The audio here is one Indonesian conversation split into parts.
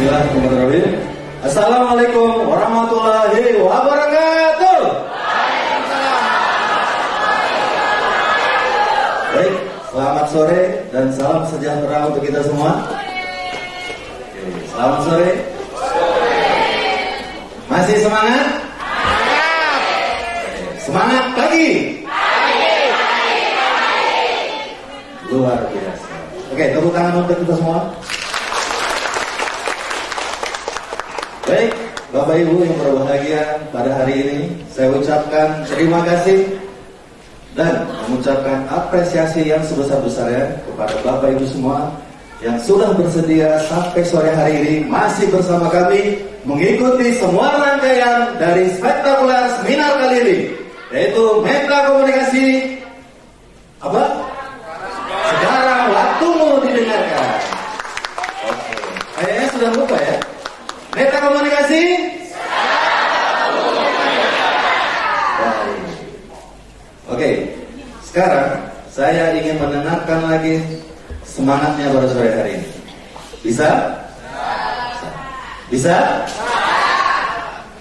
Bismillahirrahmanirrahim. Assalamualaikum warahmatullahi wabarakatuh. Baik, selamat sore dan salam sejahtera untuk kita semua. Oke, selamat sore. Masih semangat? Semangat pagi. Luar biasa. Oke, tepuk tangan untuk kita semua. Baik, Bapak Ibu yang berbahagia, pada hari ini saya ucapkan terima kasih dan mengucapkan apresiasi yang sebesar-besarnya kepada Bapak Ibu semua yang sudah bersedia sampai sore hari ini masih bersama kami mengikuti semua rangkaian dari spektakuler seminar kali ini, yaitu Meta Komunikasi apa? Sekarang waktumu didengarkan. Oke, kayaknya sudah lupa ya. Meta Komunikasi. Oke, sekarang saya ingin mendengarkan lagi semangatnya pada sore hari ini. Bisa? Bisa?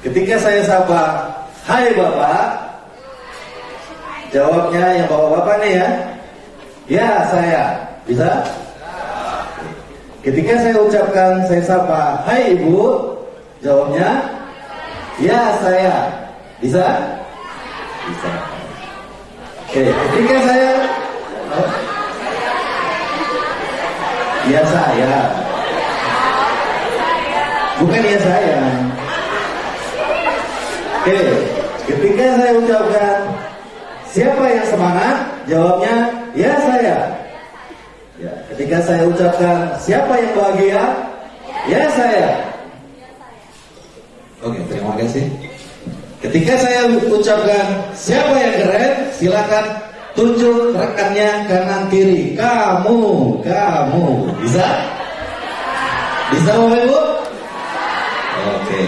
Ketika saya sapa, hai Bapak, jawabnya yang bapak-bapak nih ya. Ya, saya. Bisa? Ketika saya ucapkan, saya sapa, hai Ibu, jawabnya, ya saya. Bisa? Bisa. Oke, ketika saya, ya saya. Bukan ya saya. Oke, ketika saya ucapkan, siapa yang semangat, jawabnya, ya saya. Ya, ketika saya ucapkan siapa yang bahagia, ya saya. Oke, terima kasih. Ketika saya ucapkan siapa yang keren, silakan tunjuk rekannya kanan kiri. Kamu. Bisa? Bisa Bapak Ibu? Oke,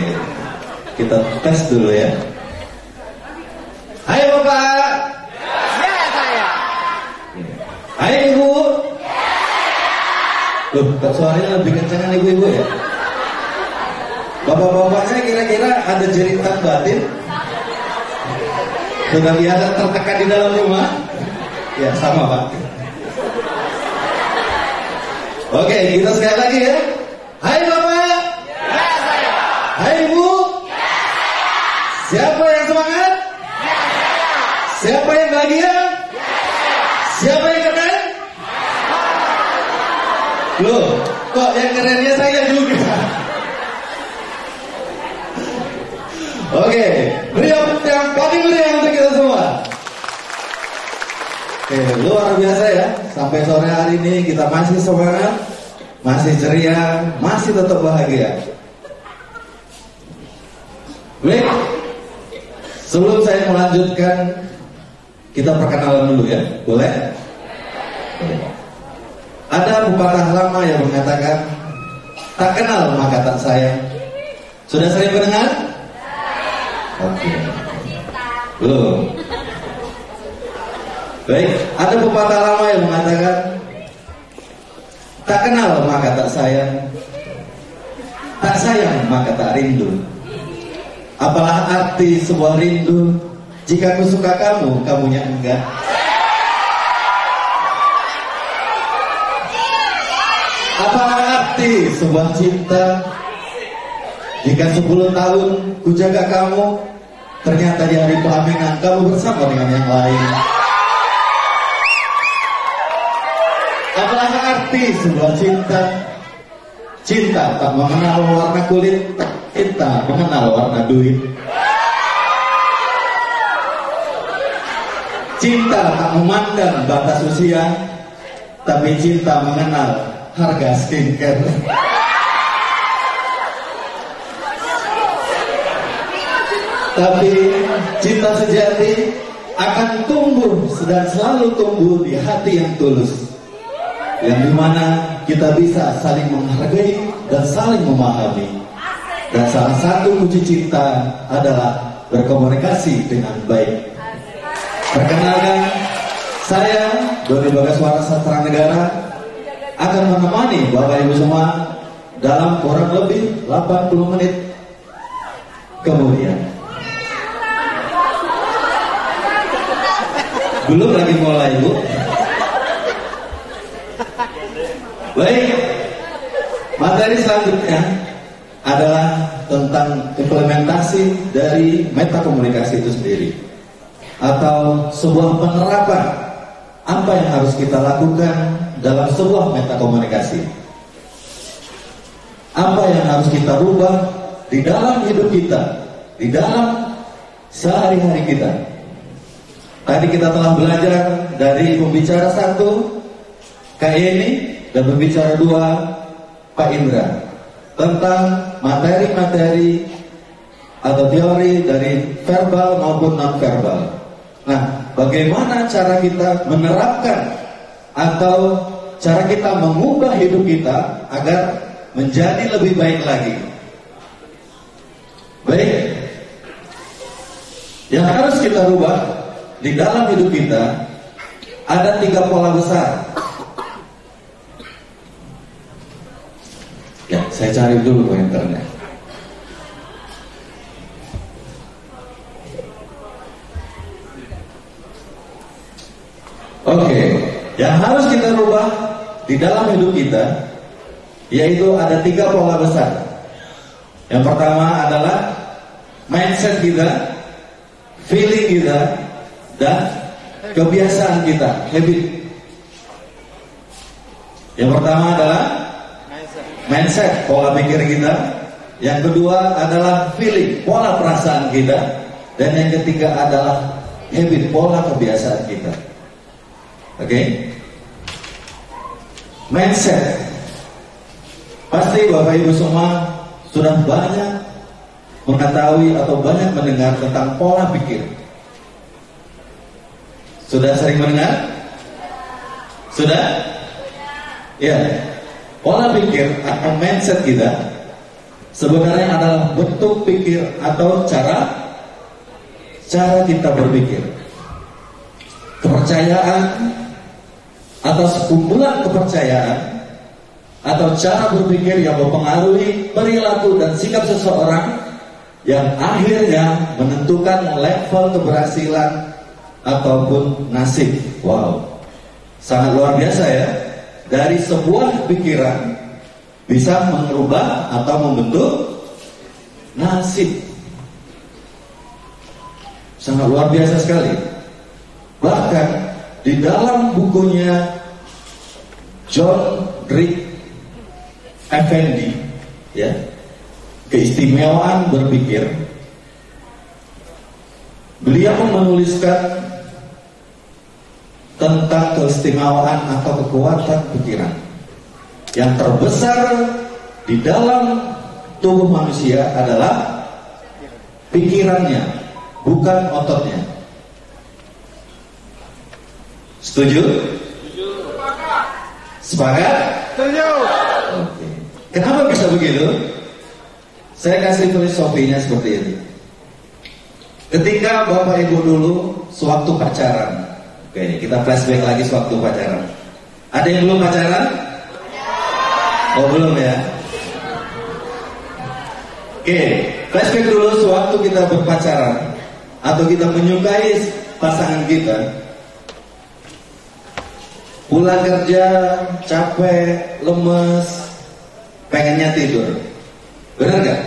kita tes dulu ya. Hai Bapak. Ya saya. Hai Ibu. Loh, kok suaranya lebih kencangan ibu-ibu ya? Bapak-bapaknya kira-kira ada jeritan batin? Sudah biasa tertekan di dalam rumah? Ya, sama Pak. Oke, kita sekali lagi ya. Hai Bapak. Ya saya. Hai Ibu. Ya saya. Siapa yang semangat? Ya saya. Siapa yang bahagia? Ya saya. Siapa yang keren? Loh, kok yang kerennya saya juga? Oke, berikan yang paling meriah untuk kita semua. Oke, luar biasa ya. Sampai sore hari ini kita masih semangat, masih ceria, masih tetap bahagia. Baik, sebelum saya melanjutkan, kita perkenalan dulu ya, boleh? Ada pepatah lama yang mengatakan, tak kenal maka tak sayang. Sudah sering mendengar? Oke. Belum. Baik, ada pepatah lama yang mengatakan, tak kenal maka tak sayang, tak sayang maka tak rindu. Apalah arti sebuah rindu jika aku suka kamu, kamunya enggak? Apalah arti sebuah cinta jika 10 tahun ku jaga kamu, ternyata di hari pelaminan kamu bersama dengan yang lain? Apalah arti sebuah cinta? Cinta tak mengenal warna kulit, cinta mengenal warna duit. Cinta tak memandang batas usia, tapi cinta mengenal harga skincare. Tapi cinta sejati akan tumbuh dan selalu tumbuh di hati yang tulus, yang dimana kita bisa saling menghargai dan saling memahami. Dan salah satu kunci cinta adalah berkomunikasi dengan baik. Perkenalkan, saya Doni Bagaswara Sastra Negara akan menemani Bapak Ibu semua dalam kurang lebih 80 menit kemudian. Belum lagi mulai, Bu. Baik, materi selanjutnya adalah tentang implementasi dari metakomunikasi itu sendiri, atau sebuah penerapan apa yang harus kita lakukan dalam sebuah metakomunikasi. Apa yang harus kita rubah di dalam hidup kita, di dalam sehari-hari kita. Tadi kita telah belajar dari pembicara 1, Kak Yeni, dan pembicara 2, Pak Indra, tentang materi-materi atau teori dari verbal maupun non-verbal. Nah, bagaimana cara kita menerapkan atau cara kita mengubah hidup kita agar menjadi lebih baik lagi. Baik, yang harus kita rubah di dalam hidup kita ada 3 pola besar. Ya, saya cari dulu pointernya. Oke, yang harus kita rubah di dalam hidup kita yaitu ada 3 pola besar. Yang pertama adalah mindset kita, feeling kita, dan kebiasaan kita, habit. Yang pertama adalah mindset, pola pikir kita. Yang kedua adalah feeling, pola perasaan kita. Dan yang ketiga adalah habit, pola kebiasaan kita. Oke? Mindset. Pasti Bapak Ibu semua sudah banyak mengetahui atau banyak mendengar tentang pola pikir. Sudah sering mendengar? Sudah? Ya. Pola pikir atau mindset kita sebenarnya adalah bentuk pikir atau cara kita berpikir. Kepercayaan atau sekumpulan kepercayaan atau cara berpikir yang mempengaruhi perilaku dan sikap seseorang yang akhirnya menentukan level keberhasilan ataupun nasib. Wow, sangat luar biasa ya. Dari sebuah pikiran bisa mengubah atau membentuk nasib. Sangat luar biasa sekali. Bahkan di dalam bukunya John Drake Effendi, ya, keistimewaan berpikir, beliau menuliskan tentang keistimewaan atau kekuatan pikiran yang terbesar di dalam tubuh manusia adalah pikirannya, bukan ototnya. Setuju? Sepakat? Setuju. Oke. Kenapa bisa begitu? Saya kasih filosofinya seperti ini. Ketika Bapak Ibu dulu sewaktu pacaran, oke, kita flashback lagi sewaktu pacaran. Ada yang belum pacaran? Oh, belum ya? Oke, flashback dulu sewaktu kita berpacaran atau kita menyukai pasangan kita. Pulang kerja, capek, lemes, pengennya tidur. Benar gak?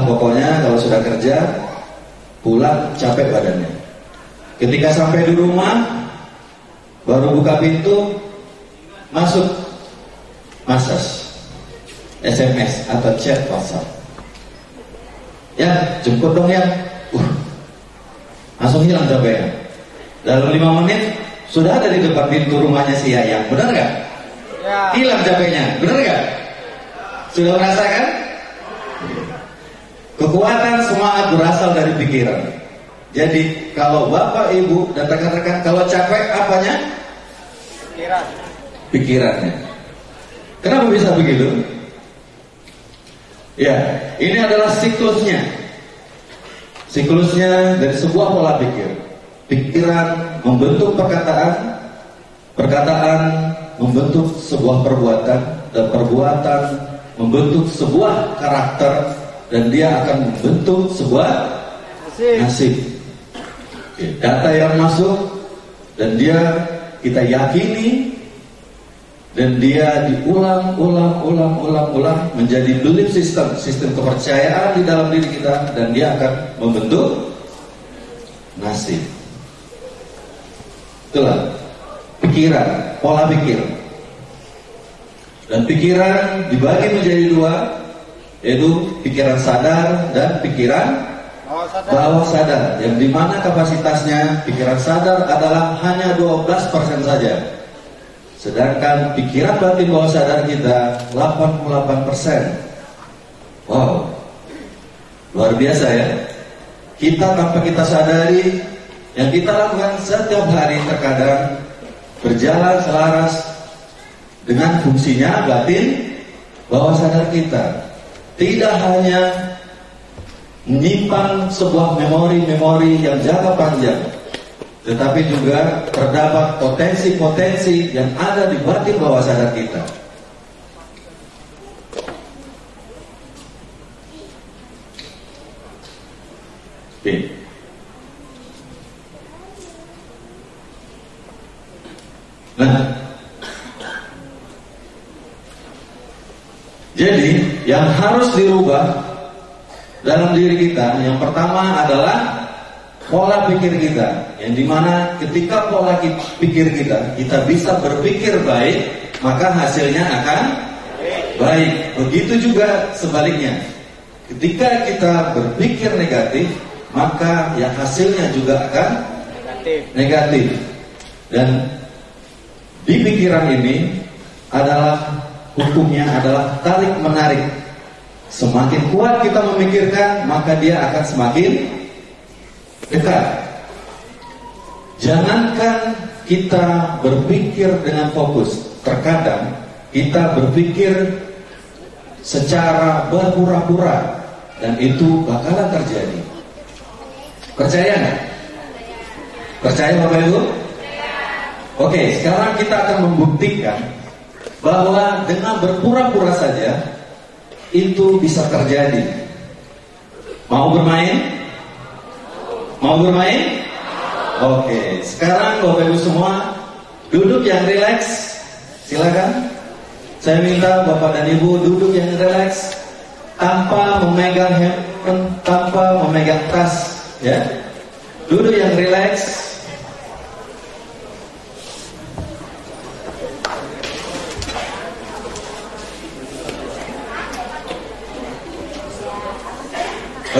Pokoknya kalau sudah kerja, pulang capek badannya. Ketika sampai di rumah, baru buka pintu, masuk massage, SMS atau chat WhatsApp. Ya, jemput dong ya. Langsung hilang capeknya. Dalam 5 menit sudah ada di depan pintu rumahnya si Yayang. Benar gak? Ya. Hilang capeknya. Benar gak? Sudah merasakan? Kekuatan semangat berasal dari pikiran. Jadi kalau Bapak Ibu dan rekan-rekan kalau capek apanya? Pikirannya. Kenapa bisa begitu? Ya, ini adalah siklusnya. Siklusnya dari sebuah pola pikir. Pikiran membentuk perkataan, perkataan membentuk sebuah perbuatan, dan perbuatan membentuk sebuah karakter, dan dia akan membentuk sebuah nasib. Data yang masuk dan dia kita yakini, dan dia diulang menjadi belief system, sistem kepercayaan di dalam diri kita, dan dia akan membentuk nasib. Itulah pikiran, pola pikir. Dan pikiran dibagi menjadi dua, yaitu pikiran sadar dan pikiran bawah sadar, yang dimana kapasitasnya pikiran sadar adalah hanya 12% saja, sedangkan pikiran batin bawah sadar kita 88%. Wow, luar biasa ya. Kita tanpa kita sadari, yang kita lakukan setiap hari terkadang berjalan selaras dengan fungsinya batin bawah sadar kita. Tidak hanya menyimpan sebuah memori-memori yang jangka panjang, tetapi juga terdapat potensi-potensi yang ada di batin bawah sadar kita. Oke. Nah, jadi yang harus dirubah dalam diri kita, yang pertama adalah pola pikir kita, yang dimana ketika pola pikir kita bisa berpikir baik, maka hasilnya akan baik. Begitu juga sebaliknya, ketika kita berpikir negatif, maka ya hasilnya juga akan negatif. Dan di pikiran ini adalah hukumnya adalah tarik menarik. Semakin kuat kita memikirkan, maka dia akan semakin dekat. Jangankan kita berpikir dengan fokus, terkadang kita berpikir secara berpura-pura, dan itu bakalan terjadi. Percaya nggak? Percaya Bapak Ibu? Oke, sekarang kita akan membuktikan bahwa dengan berpura-pura saja itu bisa terjadi. Mau bermain? Mau bermain? Oke, sekarang Bapak Ibu semua duduk yang rileks. Silakan. Saya minta Bapak dan Ibu duduk yang rileks, tanpa memegang handphone, tanpa memegang tas, ya. Duduk yang rileks.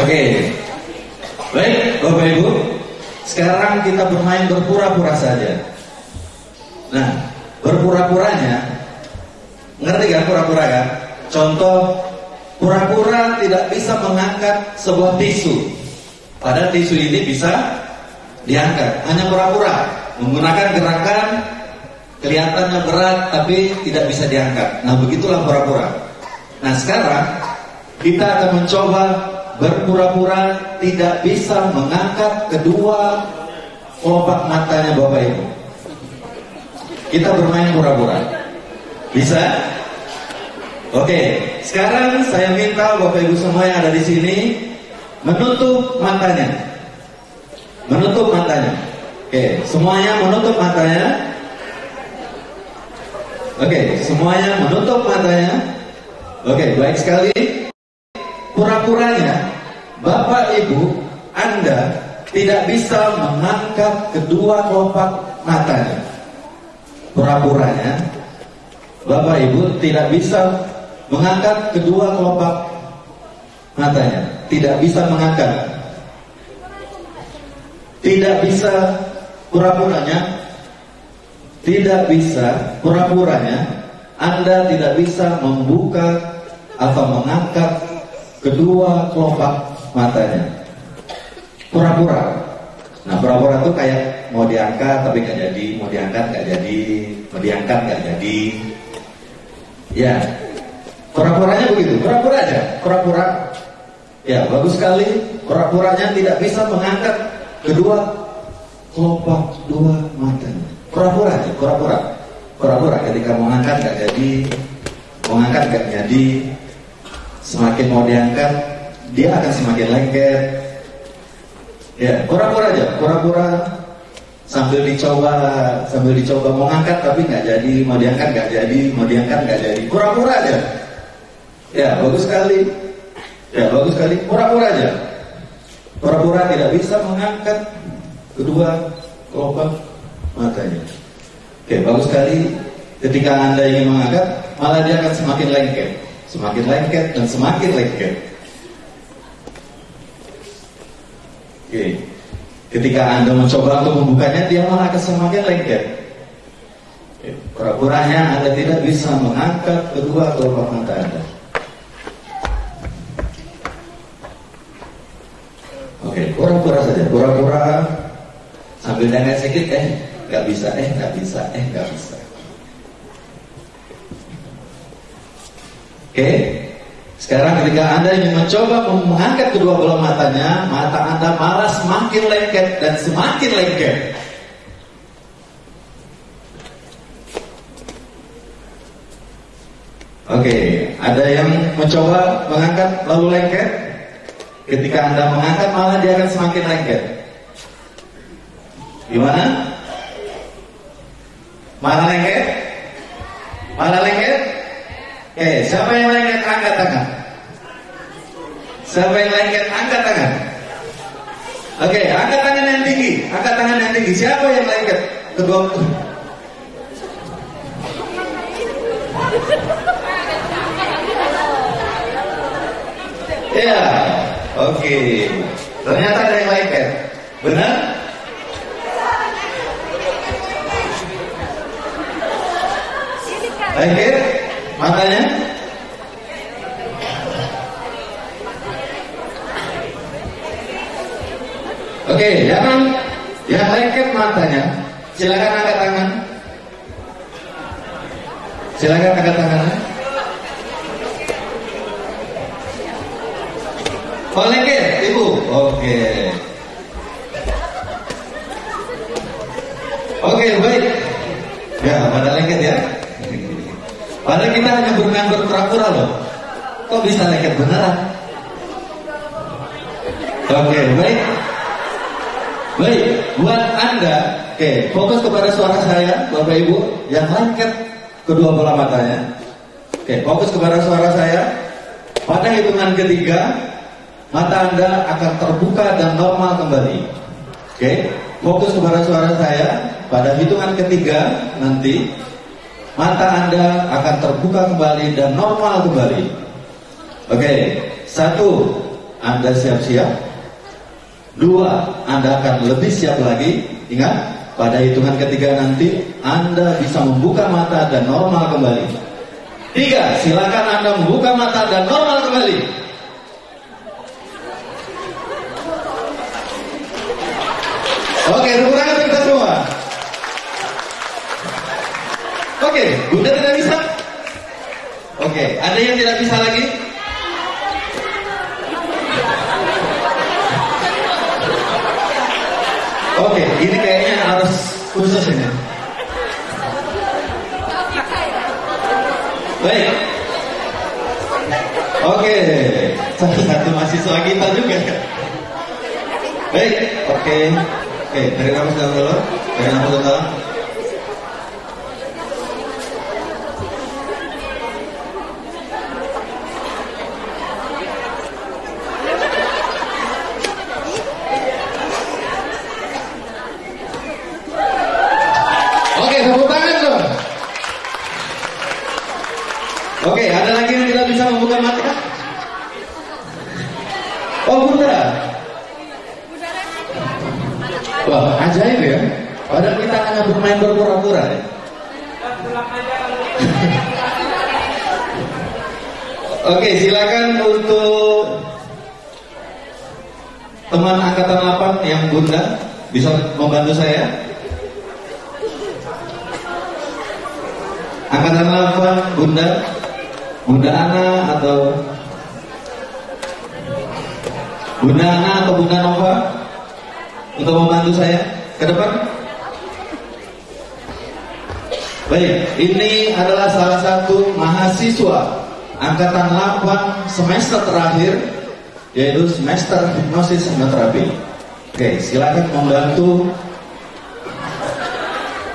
Oke, baik Bapak Ibu, sekarang kita bermain berpura-pura saja. Nah, berpura-puranya, ngerti kan pura-pura kan? Contoh, pura-pura tidak bisa mengangkat sebuah tisu, padahal tisu ini bisa diangkat. Hanya pura-pura, menggunakan gerakan kelihatannya berat tapi tidak bisa diangkat. Nah, begitulah pura-pura. Nah, sekarang kita akan mencoba berpura-pura tidak bisa mengangkat kedua kelopak matanya Bapak Ibu. Kita bermain pura-pura. Bisa? Oke, sekarang saya minta Bapak Ibu semua yang ada di sini menutup matanya. Menutup matanya. Oke, semuanya menutup matanya. Oke, semuanya menutup matanya. Oke, baik sekali. Pura-puranya Bapak Ibu Anda tidak bisa mengangkat kedua kelopak matanya. Pura-puranya Bapak Ibu tidak bisa mengangkat kedua kelopak matanya. Tidak bisa mengangkat. Tidak bisa pura-puranya. Tidak bisa pura-puranya Anda tidak bisa membuka atau mengangkat kedua kelopak matanya. Pura-pura. Nah, pura-pura itu kayak mau diangkat tapi gak jadi, mau diangkat gak jadi, mau diangkat gak jadi. Ya, pura-puranya begitu, pura-pura aja, pura-pura. Ya, bagus sekali. Pura-puranya tidak bisa mengangkat kedua kelopak dua matanya. Pura-pura aja, pura-pura. Pura-pura ketika mau ngangkat gak jadi, mau ngangkat gak jadi. semakin mau diangkat, dia akan semakin lengket. Ya, pura-pura aja, pura-pura sambil dicoba mau ngangkat tapi nggak jadi, mau diangkat nggak jadi, mau diangkat nggak jadi, pura-pura aja. Ya, bagus sekali. Ya, bagus sekali. Pura-pura aja. Pura-pura tidak bisa mengangkat kedua kelopak matanya. Oke, bagus sekali. Ketika Anda ingin mengangkat, malah dia akan semakin lengket, dan semakin lengket. Oke. Ketika Anda mencoba untuk membukanya, dia malah akan semakin lengket. Pura-puranya Anda tidak bisa mengangkat kedua kelopak mata Anda. Oke, pura-pura saja, pura-pura sambil nengok sedikit, nggak bisa. Oke, sekarang ketika Anda ingin mencoba mengangkat kedua bola matanya, mata Anda malah semakin lengket dan semakin lengket. Oke, ada yang mencoba mengangkat lalu lengket. Ketika Anda mengangkat malah dia akan semakin lengket. Gimana? Malah lengket? Malah lengket? Siapa yang lengket angkat tangan? Siapa yang lengket angkat tangan? Oke, angkat tangan yang tinggi. Angkat tangan yang tinggi. Siapa yang lengket? Kedua. Ya, oke. Ternyata ada yang lengket. Benar? Lengket matanya? Oke, yang lengket matanya, silakan angkat tangan. Silakan angkat tangannya. Oh, lengket, Ibu. Oke. Oke, baik. Ya, pada lengket ya. Padahal kita hanya bermain berpura-pura loh. Kok bisa lengket beneran? Oke, baik. Baik, buat Anda, fokus kepada suara saya, Bapak Ibu, yang lengket kedua bola matanya. Fokus kepada suara saya. Pada hitungan ketiga, mata Anda akan terbuka dan normal kembali. Fokus kepada suara saya. Pada hitungan ketiga nanti, mata Anda akan terbuka kembali dan normal kembali. 1, Anda siap-siap. 2, Anda akan lebih siap lagi. Ingat, pada hitungan ketiga nanti Anda bisa membuka mata dan normal kembali. 3, silakan Anda membuka mata dan normal kembali. Oke, tepuk tangan untuk kita semua. Oke, Bunda tidak bisa? Oke, ada yang tidak bisa lagi? Oke, ini kayaknya harus khusus ini. Baik. Oke, satu mahasiswa kita juga. Baik, oke, tarik nafas dalam dulu. Tarik nafas dalam. Tepuk tangan dong. Oke, ada lagi yang tidak bisa membuka mata? Oh, Bunda. Wah, ajaib ya. Padahal kita hanya bermain berpura-pura ya. Oke, silakan untuk teman angkatan 8 yang Bunda bisa membantu saya. Angkatan 8, Bunda Ana atau Bunda Nova untuk membantu saya ke depan. Baik, ini adalah salah satu mahasiswa angkatan 8 semester terakhir, yaitu semester hipnosis hipnoterapi. Oke, silakan membantu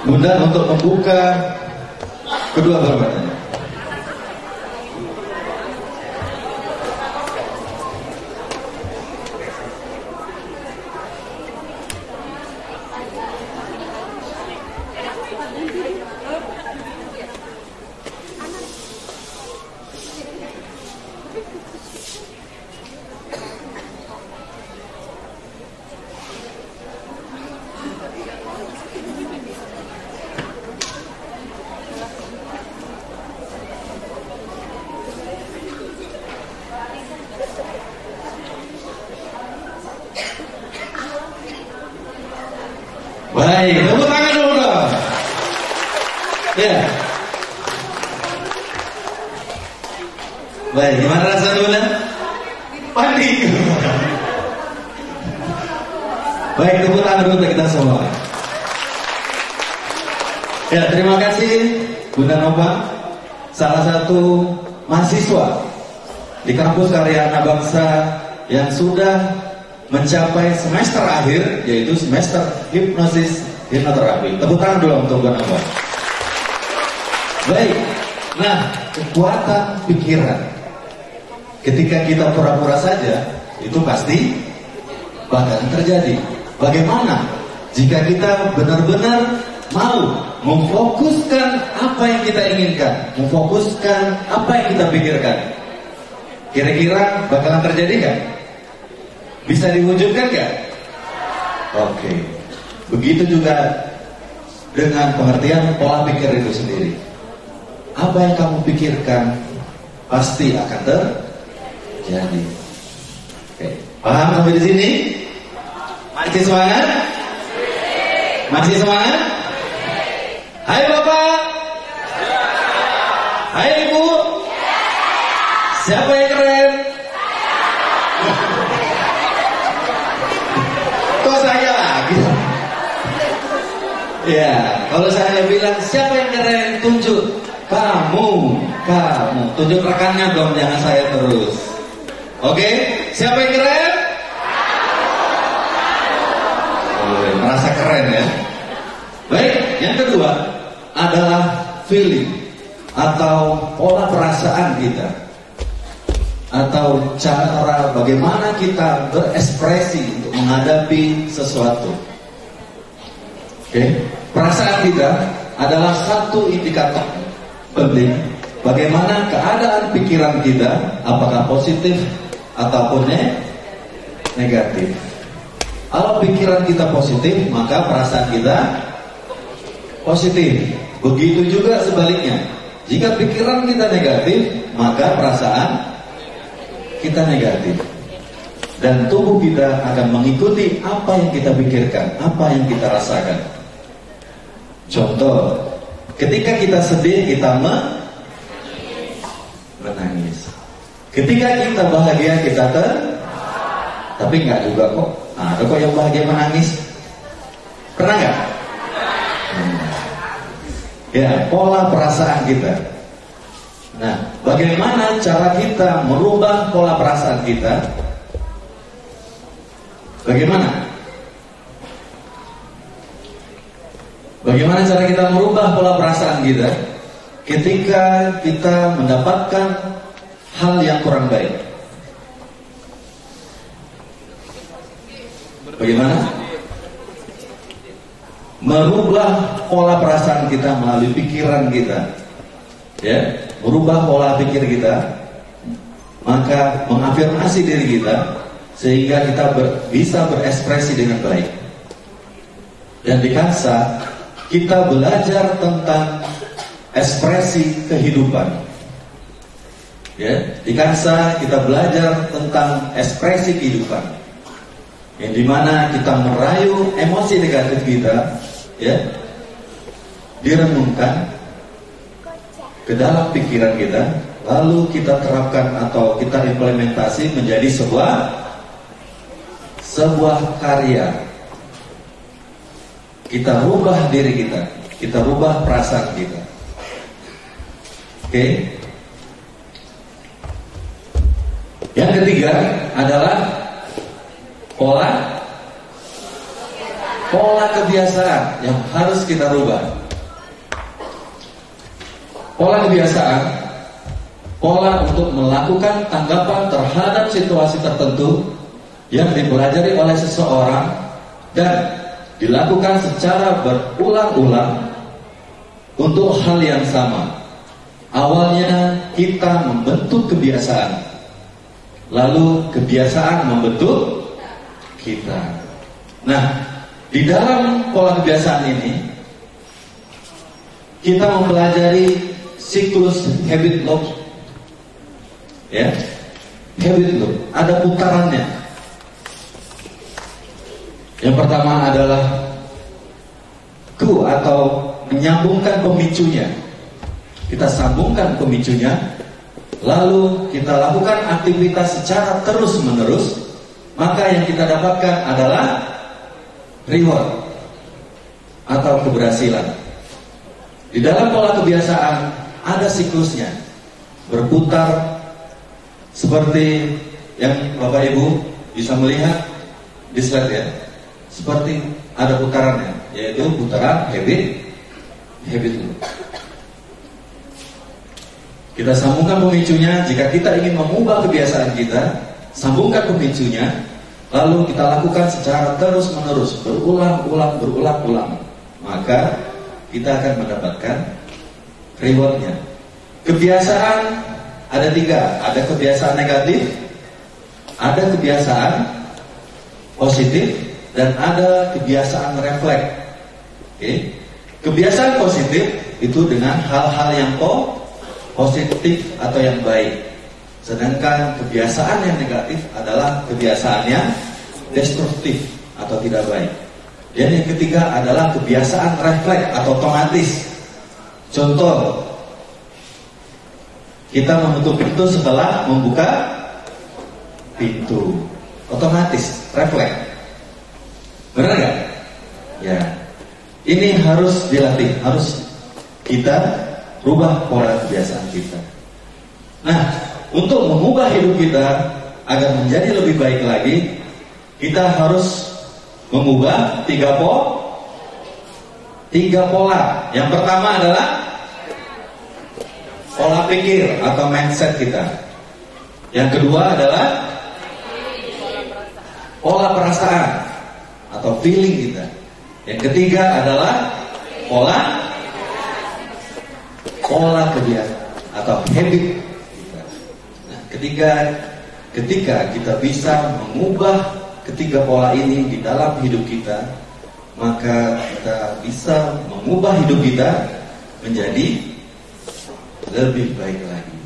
Bunda untuk membuka kedua berbadannya. Baik, tepuk tangan dulu dong. Ya. Baik, gimana rasanya Bunda? Panik. Baik, tepuk tangan dulu untuk kita semua. Ya, terima kasih Bunda Nova, salah satu mahasiswa di kampus Karya Anak Bangsa yang sudah mencapai semester akhir, yaitu semester hipnosis hipnoterapi. Tepuk tangan dulu untuk Bunda Nova. Baik, nah kekuatan pikiran ketika kita pura-pura saja itu pasti bakalan terjadi. Bagaimana jika kita benar-benar mau memfokuskan apa yang kita inginkan, memfokuskan apa yang kita pikirkan? Kira-kira bakalan terjadi kan? Bisa diwujudkan gak? Oke. Begitu juga dengan pengertian pola pikir itu sendiri. Apa yang kamu pikirkan pasti akan terjadi. Oke. Paham sampai di sini? Masih semangat? Masih semangat? Hai Bapak. Hai Ibu. Siapa yang keren? Kok saya lagi? Ya, kalau saya bilang siapa yang keren, tunjuk. Kamu. Tunjuk rekannya dong, jangan saya terus. Oke, siapa yang keren? Merasa keren ya. Baik, yang kedua adalah feeling atau pola perasaan kita, atau cara bagaimana kita berekspresi untuk menghadapi sesuatu. Oke, perasaan kita adalah satu indikator penting bagaimana keadaan pikiran kita, apakah positif ataupun negatif. Kalau pikiran kita positif, maka perasaan kita positif. Begitu juga sebaliknya. Jika pikiran kita negatif, maka perasaan kita negatif. Dan tubuh kita akan mengikuti apa yang kita pikirkan, apa yang kita rasakan. Contoh, ketika kita sedih, kita menangis. Ketika kita bahagia, kita tapi enggak juga kok. Ada kok yang bahagia menangis. Pernah nggak? Ya, pola perasaan kita. Nah, bagaimana cara kita merubah pola perasaan kita? Bagaimana? Bagaimana cara kita merubah pola perasaan kita ketika kita mendapatkan hal yang kurang baik? Bagaimana? Merubah pola perasaan kita melalui pikiran kita, ya, merubah pola pikir kita, maka mengafirmasi diri kita sehingga kita bisa berekspresi dengan baik. Dan di Kansa kita belajar tentang ekspresi kehidupan. Ya, di Kansa kita belajar tentang ekspresi kehidupan. Yang dimana kita merayu emosi negatif kita, ya, direnungkan ke dalam pikiran kita, lalu kita terapkan atau kita implementasi menjadi sebuah karya. Kita rubah diri kita rubah perasaan kita. Oke? Yang ketiga adalah pola kebiasaan yang harus kita rubah. Pola kebiasaan, pola untuk melakukan tanggapan terhadap situasi tertentu yang dipelajari oleh seseorang dan dilakukan secara berulang-ulang untuk hal yang sama. Awalnya kita membentuk kebiasaan, lalu kebiasaan membentuk kita. Nah, di dalam pola kebiasaan ini kita mempelajari siklus habit loop. Ya, habit loop, ada putarannya. Yang pertama adalah atau menyambungkan pemicunya. Kita sambungkan pemicunya, lalu kita lakukan aktivitas secara terus-menerus, maka yang kita dapatkan adalah reward atau keberhasilan. Di dalam pola kebiasaan ada siklusnya, berputar seperti yang Bapak Ibu bisa melihat di slide ya. Seperti ada putarannya, yaitu putaran habit loop. Kita sambungkan pemicunya. Jika kita ingin mengubah kebiasaan kita, sambungkan pemicunya, lalu kita lakukan secara terus-menerus, berulang-ulang, maka kita akan mendapatkan rewardnya. Kebiasaan ada 3, ada kebiasaan negatif, ada kebiasaan positif, dan ada kebiasaan refleks. Oke. Kebiasaan positif itu dengan hal-hal yang positif atau yang baik. Sedangkan kebiasaan yang negatif adalah kebiasaan yang destruktif atau tidak baik. Dan yang ketiga adalah kebiasaan refleks atau otomatis. Contoh, kita menutup pintu setelah membuka pintu. Otomatis, refleks. Benar nggak? Ya. Ini harus dilatih, harus kita rubah pola kebiasaan kita. Nah, untuk mengubah hidup kita agar menjadi lebih baik lagi, kita harus mengubah 3 pola. Yang pertama adalah pola pikir atau mindset kita. Yang kedua adalah pola perasaan atau feeling kita. Yang ketiga adalah pola kebiasaan atau habit kita. Nah, ketika kita bisa mengubah ketiga pola ini di dalam hidup kita, maka kita bisa mengubah hidup kita menjadi lebih baik lagi.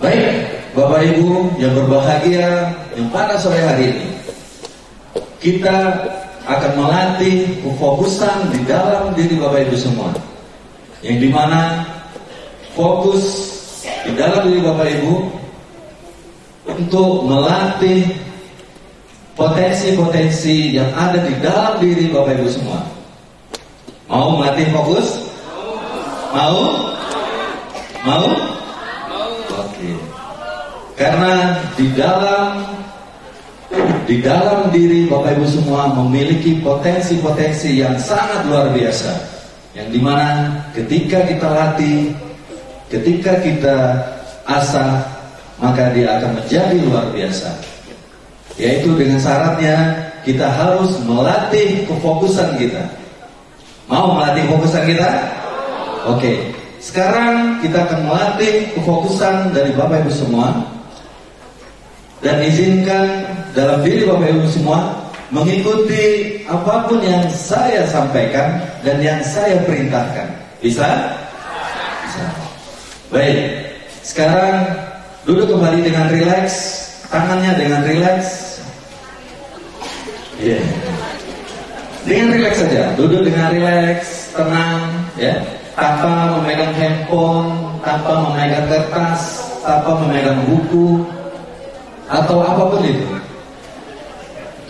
Baik, Bapak Ibu yang berbahagia, yang pada sore hari ini kita akan melatih kefokusan di dalam diri Bapak Ibu semua, yang dimana fokus di dalam diri Bapak Ibu untuk melatih potensi-potensi yang ada di dalam diri Bapak Ibu semua. Mau melatih fokus? Mau? Oke. Karena di dalam diri Bapak Ibu semua memiliki potensi-potensi yang sangat luar biasa, yang dimana ketika kita latih, ketika kita asah, maka dia akan menjadi luar biasa. Yaitu dengan syaratnya kita harus melatih kefokusan kita. Mau melatih kefokusan kita? Oke. Sekarang kita akan melatih kefokusan dari Bapak Ibu semua. Dan izinkan dalam diri Bapak Ibu semua mengikuti apapun yang saya sampaikan dan yang saya perintahkan. Bisa? Bisa. Baik. Sekarang duduk kembali dengan rileks, tangannya dengan rileks. Iya. Dengan rileks saja. Duduk dengan rileks, tenang, ya. Tanpa memegang handphone, tanpa memegang kertas, tanpa memegang buku, atau apapun itu.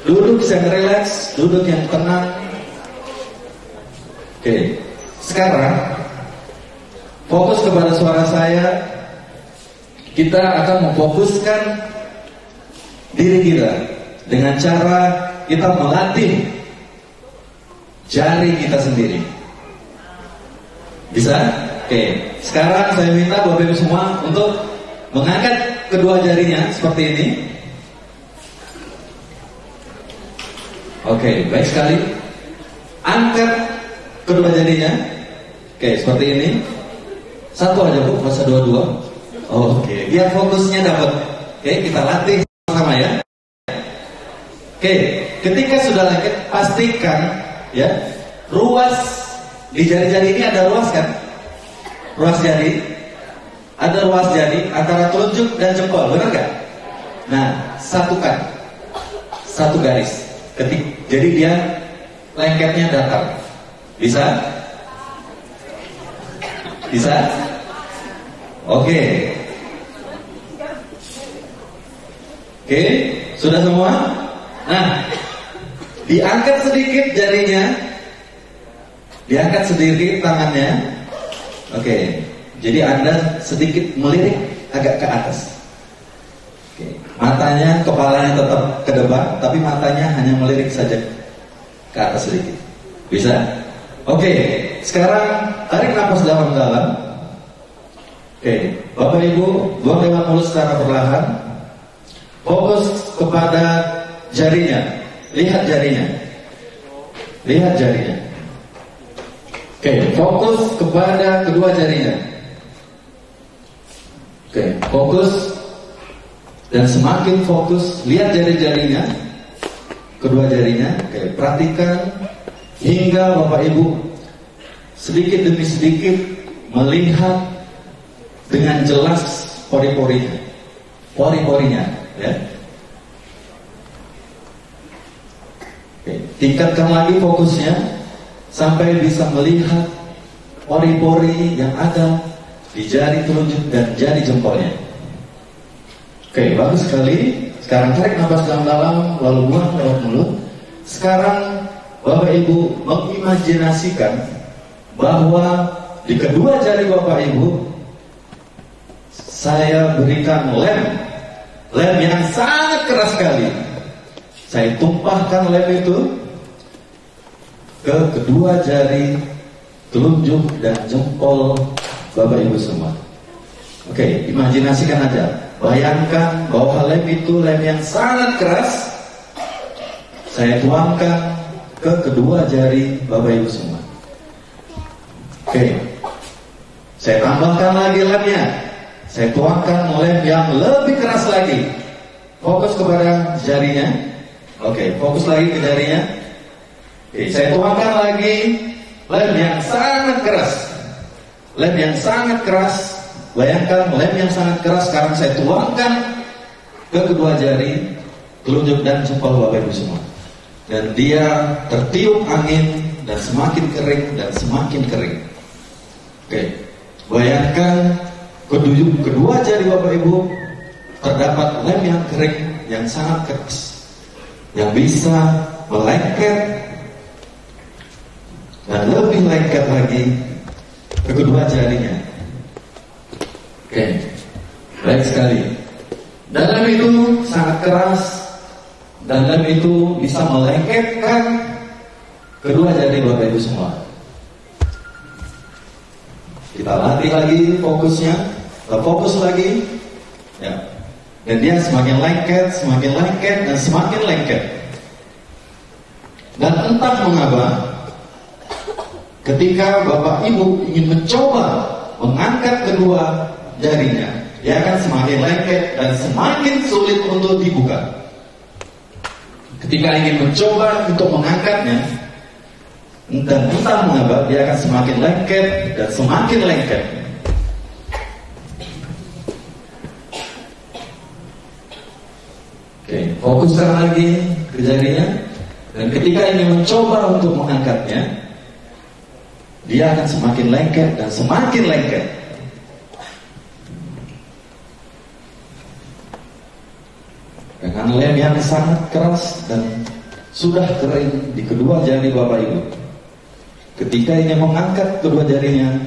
Duduk yang rileks, duduk yang tenang. Oke. Sekarang fokus kepada suara saya. kita akan memfokuskan diri kita dengan cara kita melatih jari kita sendiri. Bisa? Oke. Sekarang saya minta Bapak Ibu semua untuk mengangkat kedua jarinya seperti ini. Oke, baik sekali. Angkat kedua jarinya. Oke, seperti ini. Satu aja Bu, masa dua-dua. Oke, biar fokusnya dapat. Oke, kita latih sama ya. Oke, ketika sudah lengket, pastikan ya, ruas di jari-jari ini ada ruas kan? Ruas jari, ada ruas jari antara telunjuk dan jempol, benar nggak? Nah, satukan, satu garis. Jadi dia lengketnya datar. Bisa? Bisa? Oke. Oke, sudah semua? Nah, diangkat sedikit jarinya, diangkat sedikit tangannya. Oke, jadi Anda sedikit melirik agak ke atas. Oke. Matanya, kepalanya tetap ke depan, tapi matanya hanya melirik saja ke atas sedikit. Bisa? Oke, sekarang tarik nafas dalam-dalam. Oke, Bapak Ibu buang lewat mulut secara perlahan. Fokus kepada jarinya. Lihat jarinya. Lihat jarinya. Oke, fokus kepada kedua jarinya. Oke, fokus. Dan semakin fokus, lihat jari-jarinya, kedua jarinya. Oke, perhatikan hingga Bapak Ibu sedikit demi sedikit melihat dengan jelas pori-porinya, pori-porinya, ya. Oke, tingkatkan lagi fokusnya sampai bisa melihat pori-pori yang ada di jari telunjuk dan jari jempolnya. Oke, bagus sekali. Sekarang tarik nafas dalam-dalam, lalu buang lewat mulut. Sekarang Bapak Ibu mengimajinasikan bahwa di kedua jari Bapak Ibu saya berikan lem yang sangat keras sekali. Saya tumpahkan lem itu ke kedua jari telunjuk dan jempol Bapak Ibu semua. Oke, imajinasikan aja. Bayangkan bahwa lem itu lem yang sangat keras. Saya tuangkan ke kedua jari Bapak Ibu semua. Oke, saya tambahkan lagi lemnya. Saya tuangkan lem yang lebih keras lagi. Fokus kepada jarinya. Oke, fokus lagi ke jarinya. Oke, saya tuangkan lagi lem yang sangat keras. Lem yang sangat keras. Bayangkan lem yang sangat keras sekarang saya tuangkan ke kedua jari telunjuk dan jempol Bapak Ibu semua. Dan dia tertiup angin dan semakin kering dan semakin kering. Oke, bayangkan kedua jari Bapak Ibu terdapat lem yang kering yang sangat keras, yang bisa melengket dan lebih lengket lagi ke kedua jarinya. Oke, baik sekali. Dan lem itu sangat keras, dan lem itu bisa melengketkan kedua jari Bapak Ibu semua. Kita latih lagi fokusnya, kita fokus lagi, ya. Dan dia semakin lengket, dan semakin lengket. Dan entah mengapa, ketika Bapak Ibu ingin mencoba mengangkat kedua jarinya, dia akan semakin lengket dan semakin sulit untuk dibuka. Ketika ingin mencoba untuk mengangkatnya, entah mengapa dia akan semakin lengket dan semakin lengket. Oke, fokuskan lagi ke jarinya, dan ketika ingin mencoba untuk mengangkatnya, dia akan semakin lengket dan semakin lengket. Dengan lem yang sangat keras dan sudah kering di kedua jari Bapak Ibu, ketika ingin mengangkat kedua jarinya,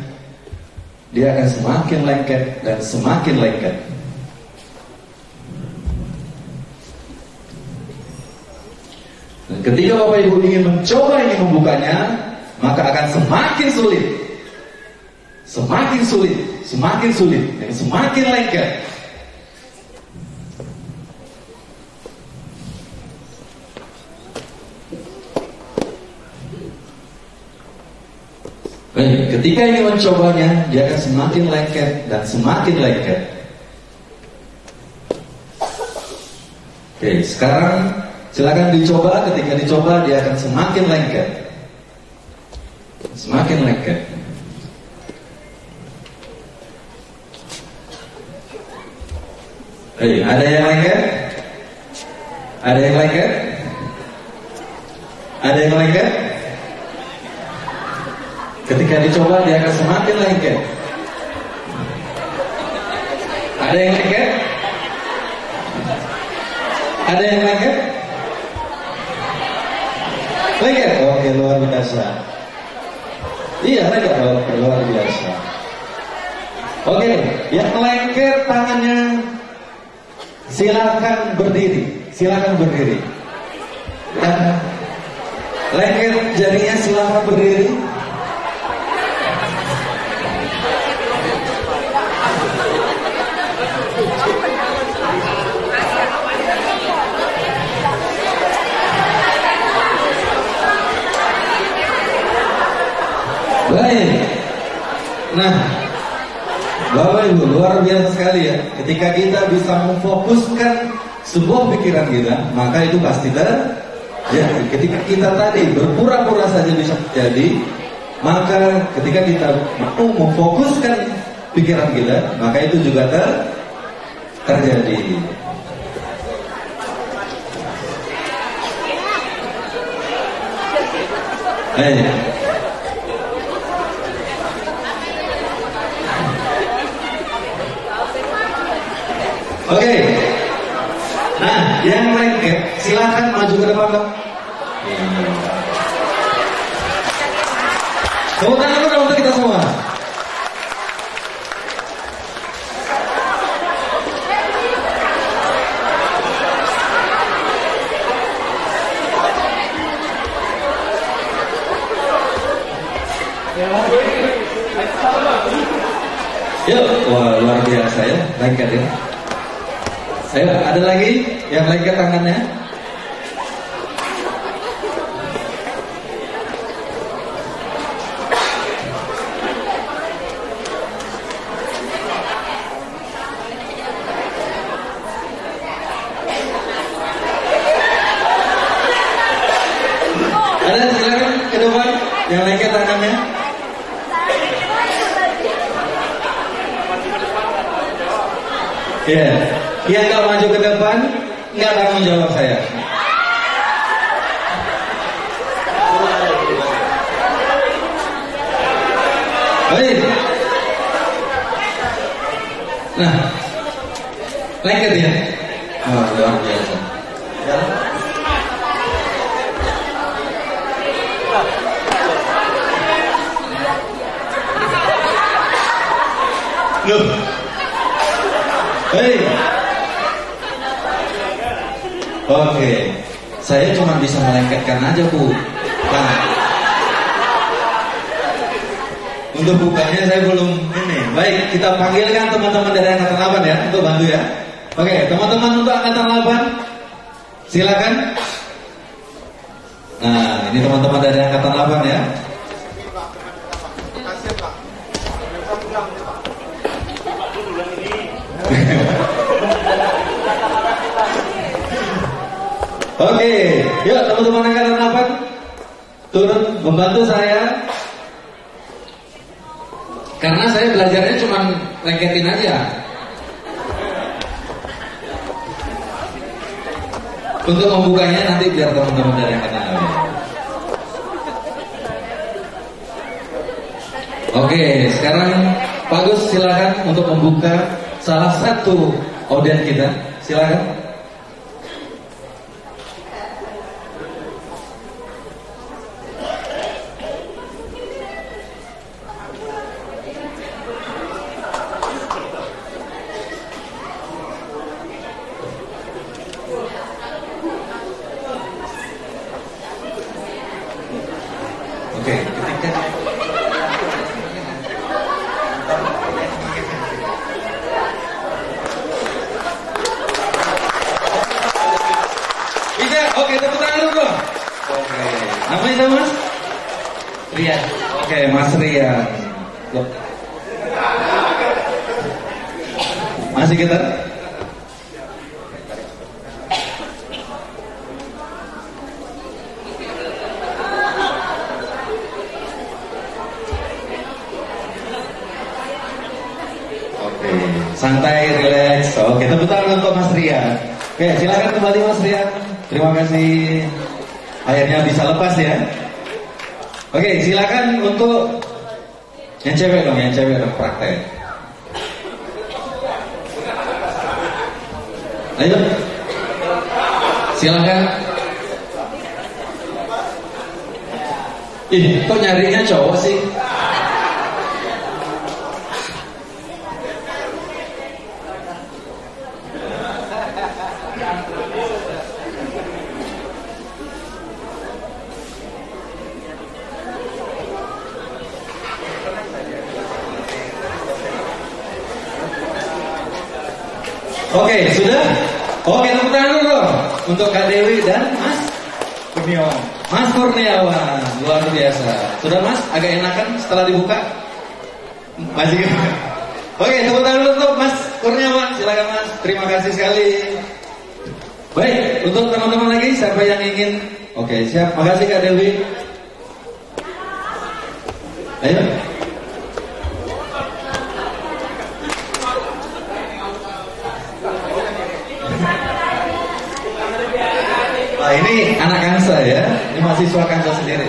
dia akan semakin lengket dan semakin lengket. Ketika Bapak Ibu ingin membukanya, maka akan semakin sulit. Semakin sulit, dan semakin lengket. Ketika ingin mencobanya, dia akan semakin lengket dan semakin lengket. Oke, sekarang silakan dicoba. Ketika dicoba, dia akan semakin lengket, semakin lengket. Ada yang lengket? Ada yang lengket? Ada yang lengket? Ketika dicoba, dia akan semakin lengket. Ada yang lengket? Ada yang lengket? Lengket? Oke, luar biasa. Iya, lengket. Luar biasa. Oke, yang lengket tangannya silakan berdiri. Silakan berdiri. Dan lengket jarinya silakan berdiri. Baik. Nah, Bapak Ibu, luar biasa sekali ya. Ketika kita bisa memfokuskan sebuah pikiran kita, maka itu pasti terjadi. Ketika kita tadi berpura-pura saja bisa terjadi, maka ketika kita mau memfokuskan pikiran kita, maka itu juga terjadi. Oke. Nah, yang lengket silakan maju ke depan, Pak. Tepuk tangan dulu untuk kita semua. Yuk, wah luar biasa ya, lengket ya. Ayo, ada lagi yang lengket tangannya? Ada, silakan ke depan yang lengket tangannya. Ya, yang kalau maju ke depan nggak tanggung jawab saya. Baik. Nah, lengket ya. Oh, luar biasa. Ya. Loh. Hei. Oke, saya cuma bisa melengketkan aja, Bu. Nah, untuk bukanya saya belum ini. Baik, kita panggilkan teman-teman dari Angkatan 8 ya, untuk bantu ya. Oke, teman-teman untuk Angkatan 8, silakan. Nah, ini teman-teman dari Angkatan 8 ya. Oke, yuk teman-teman Angkatan 8 turun membantu saya. Karena saya belajarnya cuma lengketin aja. Untuk membukanya nanti biar teman-teman dari Angkatan 8. Oke, sekarang Pak Gus silakan untuk membuka salah satu audien kita. Silakan. Namanya siapa Mas? Rian. Oke, Mas Rian. Loh. Masih kita? Oke, santai, relax. Oke, tepuk tangan untuk Mas Rian. Oke, silakan kembali Mas Rian. Terima kasih. Akhirnya bisa lepas ya. Oke, silakan untuk yang cewek dong praktek. Ayo, silakan. Ih, kok nyarinya cowok sih? Oke, sudah? Oke, tepuk tangan dulu untuk Kak Dewi dan Mas Kurniawan. Mas Kurniawan, luar biasa. Sudah Mas? Agak enakan setelah dibuka? Masih gitu? Oke, tepuk tangan dulu untuk Mas Kurniawan. Silakan Mas, terima kasih sekali. Baik, untuk teman-teman lagi, siapa yang ingin? Oke, siap. Makasih Kak Dewi. Ayo. Nah, ini anak Kansa ya, ini mahasiswa Kansa sendiri.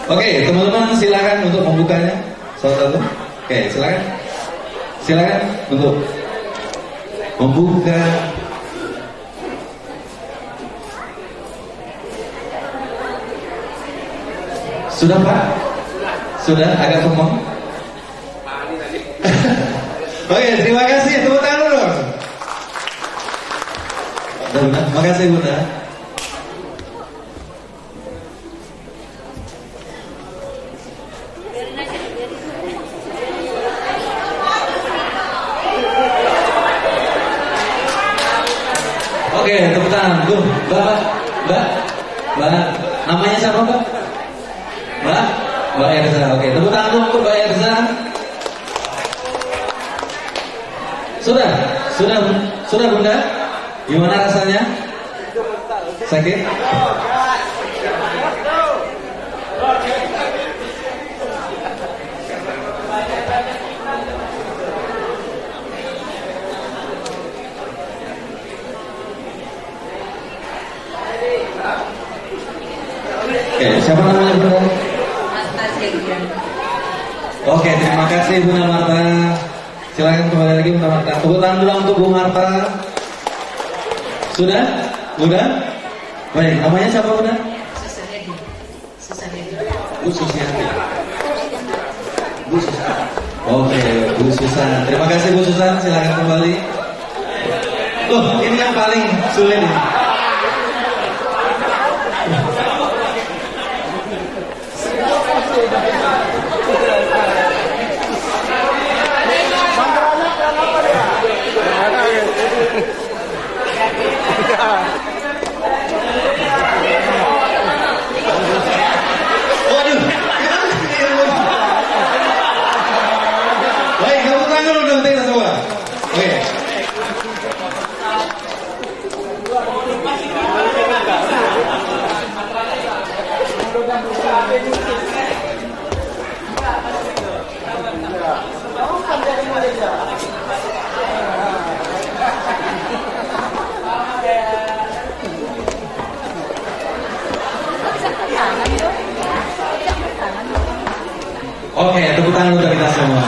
Oke, teman-teman silakan untuk membukanya satu-satu. Oke, silakan untuk membuka. Sudah Pak? Sudah agak kemong? Oke, terima kasih. Tepuk tangan dulu. Bunda, makasih Bunda. Oke, tepuk tangan. Tuh, Mbak. Namanya siapa Mbak? Mbak Erza. Oke, tepuk tangan dulu untuk Mbak Erza. Sudah Bunda? Gimana rasanya? Sakit? Oke, siapa namanya Bunda? Oke, terima kasih Bunda Marta. Silakan kembali lagi Bunda Marta. Tepuk tangan dulu untuk Bu Marta. Sudah? Baik, namanya siapa Bunda? Bu Susiati. Oke, Bu Susan. Terima kasih Bu Susan. Silakan kembali. Loh, ini yang paling sulit ini. Waduh. Baik, kamu tangan udah kita semua. Oke. Oke, tepuk tangan untuk kita semua.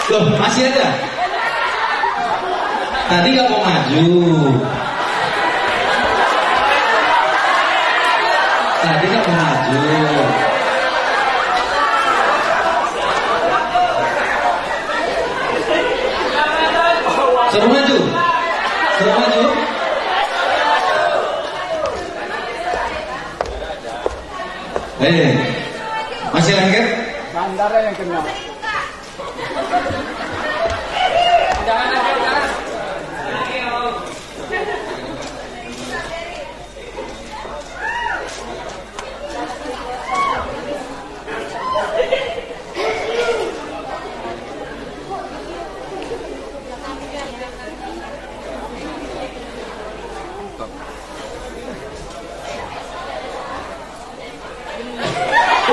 Loh, masih ada? Tadi gak mau maju. Suruh maju. Masih lengket? Bandarnya yang kena. Oh,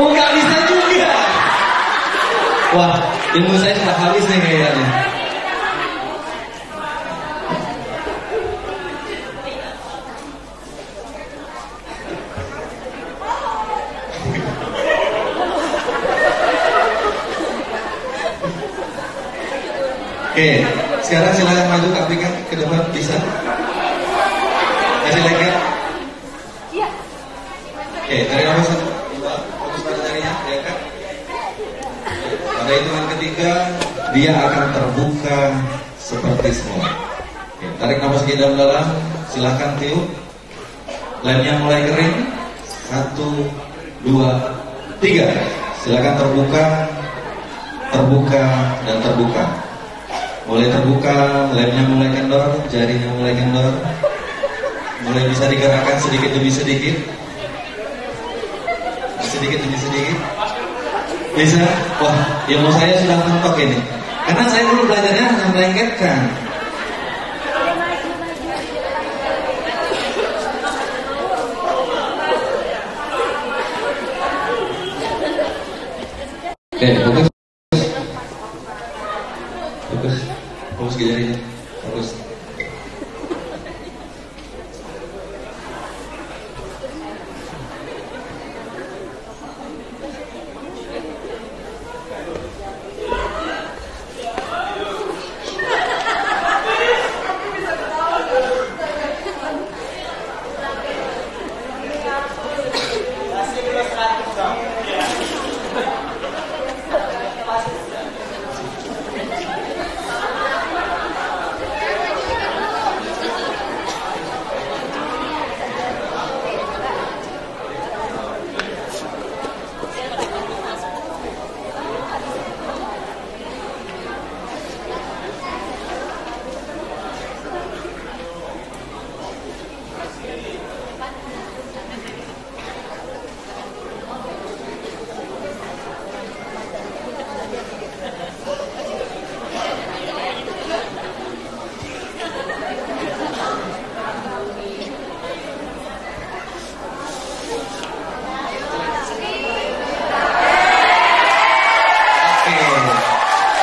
nggak bisa juga. Wah, ilmu saya sudah habis nih kayaknya. Oke, sekarang silakan maju Kak Pika ke depan, bisa? Kasih lagi ya? Oke, tarik nafas satu, dua, fokus pada jarinya, ya kan? Pada hitungan ketiga, dia akan terbuka seperti semua. Oke, tarik nafas ke dalam-dalam, silakan tiup. Lemnya mulai kering, 1, 2, 3. Silakan terbuka, terbuka, dan terbuka. Mulai terbuka, lemnya mulai kendor, jarinya mulai kendor, mulai bisa digerakkan sedikit demi sedikit, sedikit demi sedikit. Bisa? Wah, ilmu saya sudah mentok ini. Karena saya dulu belajarnya hanya melengketkan. Oke, fokus. Fokus. Fokus ke jarinya. Fokus.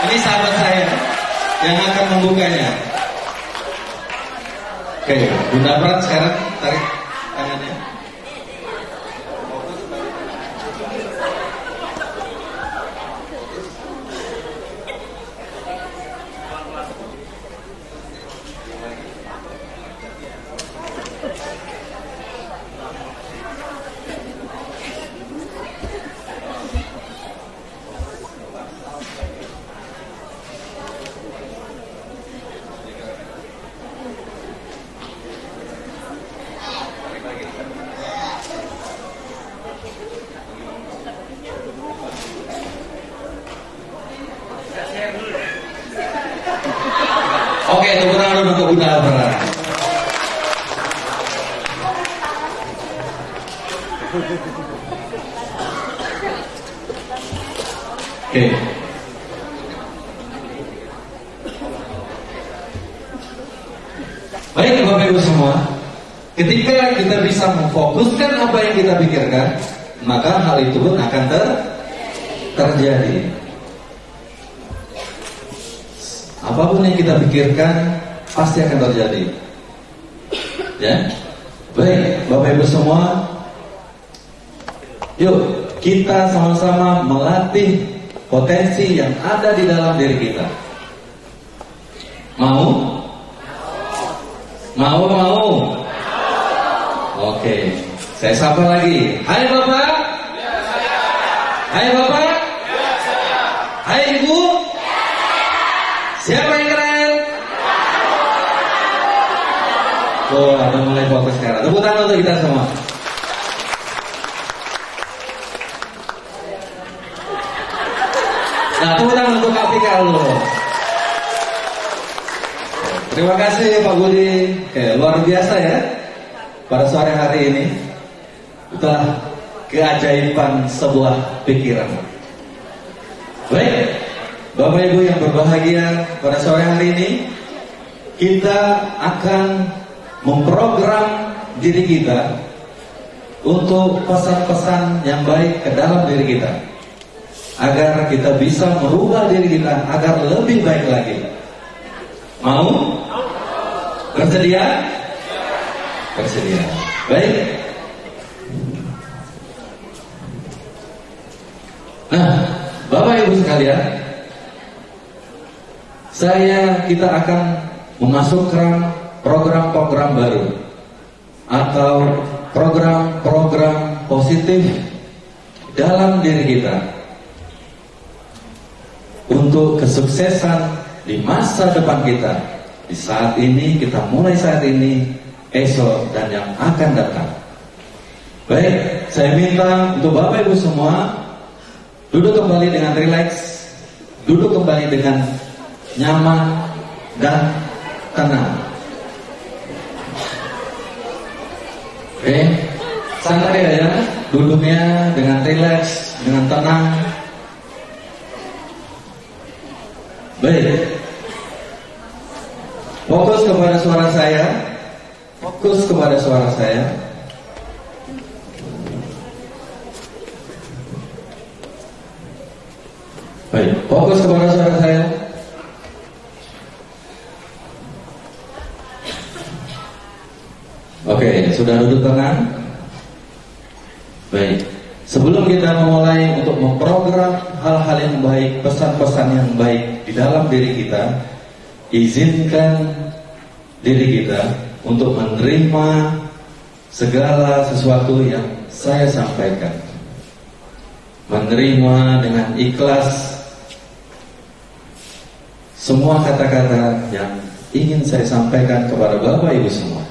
Ini sahabat saya yang akan membukanya. Oke, Bunda Pran sekarang tarik tangannya. Oke, tepuk tangan untuk Bunda Pran. Oke. Baik Bapak Ibu semua, ketika kita bisa memfokuskan apa yang kita pikirkan, maka hal itu pun akan terjadi. Apapun yang kita pikirkan pasti akan terjadi. Ya, baik Bapak Ibu semua, yuk kita sama-sama melatih potensi yang ada di dalam diri kita. Mau? Mau? Oke, saya sapa lagi. Hai Bapak. Hai Bapak. Hai Ibu. Siapa yang keren? Oh, ada mulai fokus sekarang. Tepuk tangan untuk kita semua. Nah, tepuk tangan untuk Kak Pika dulu. Terima kasih Pak Budi. Luar biasa ya pada sore hari ini. Itulah keajaiban sebuah pikiran. Baik, Bapak Ibu yang berbahagia, pada sore hari ini kita akan memprogram diri kita untuk pesan-pesan yang baik ke dalam diri kita, agar kita bisa merubah diri kita agar lebih baik lagi. Mau? Bersedia? Bersedia. Baik. Nah, Bapak Ibu sekalian, kita akan memasukkan program-program baru atau program-program positif dalam diri kita untuk kesuksesan di masa depan kita, di saat ini, kita mulai saat ini, esok, dan yang akan datang. Baik, saya minta untuk Bapak Ibu semua duduk kembali dengan rileks, duduk kembali dengan nyaman dan tenang. Oke, santai ya, duduknya dengan rileks, dengan tenang. Baik, fokus kepada suara saya, fokus kepada suara saya. Baik, fokus kepada suara saya. Oke, sudah duduk tenang. Baik, sebelum kita memulai untuk memprogram hal-hal yang baik, pesan-pesan yang baik di dalam diri kita, izinkan diri kita untuk menerima segala sesuatu yang saya sampaikan. Menerima dengan ikhlas semua kata-kata yang ingin saya sampaikan kepada Bapak Ibu semua.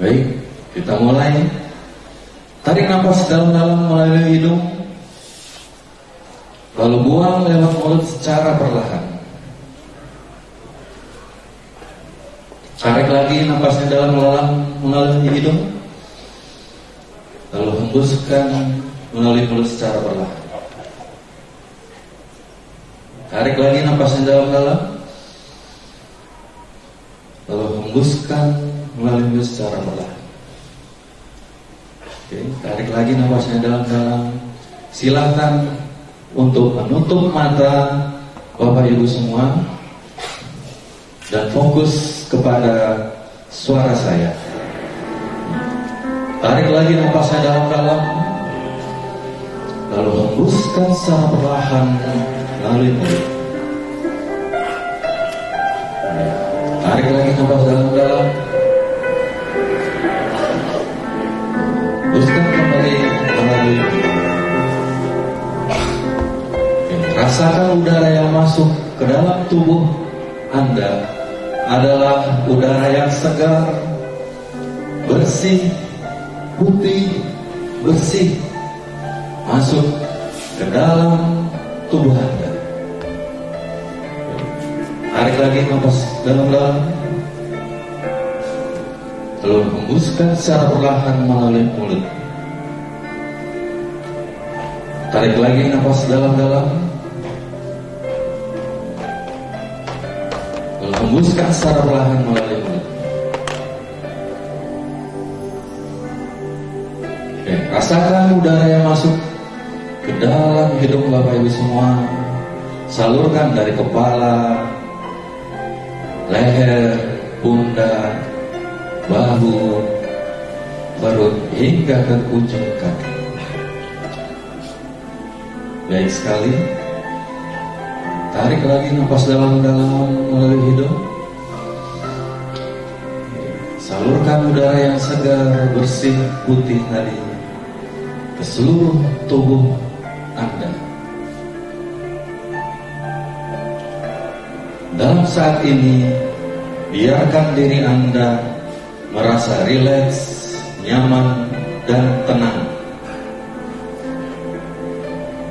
Baik, kita mulai. Tarik nafas dalam-dalam melalui hidung, lalu buang lewat mulut secara perlahan. Tarik lagi nafasnya dalam-dalam melalui hidung, lalu hembuskan melalui mulut secara perlahan. Tarik lagi nafasnya dalam-dalam, lalu hembuskan melalui mulut secara perlahan. Oke, tarik lagi nafasnya dalam-dalam. Silakan untuk menutup mata Bapak Ibu semua dan fokus kepada suara saya. Tarik lagi nafasnya dalam-dalam, lalu hembuskan secara perlahan melalui mulut. Tarik lagi nafas dalam-dalam, hembuskan kembali melalui mulut. Rasakan udara yang masuk ke dalam tubuh Anda adalah udara yang segar, bersih, putih, bersih, masuk ke dalam tubuh Anda. Tarik lagi nafas dalam-dalam, lalu hembuskan secara perlahan melalui mulut. Tarik lagi nafas dalam-dalam, lalu hembuskan secara perlahan melalui mulut. Oke, rasakan udara yang masuk ke dalam hidung Bapak Ibu semua. Salurkan dari kepala, leher, pundak, bahu, perut hingga ke ujung kaki. Baik sekali. Tarik lagi nafas dalam-dalam melalui hidung. Salurkan udara yang segar, bersih, putih tadi ke seluruh tubuh Anda. Dalam saat ini, biarkan diri Anda merasa rileks, nyaman, dan tenang.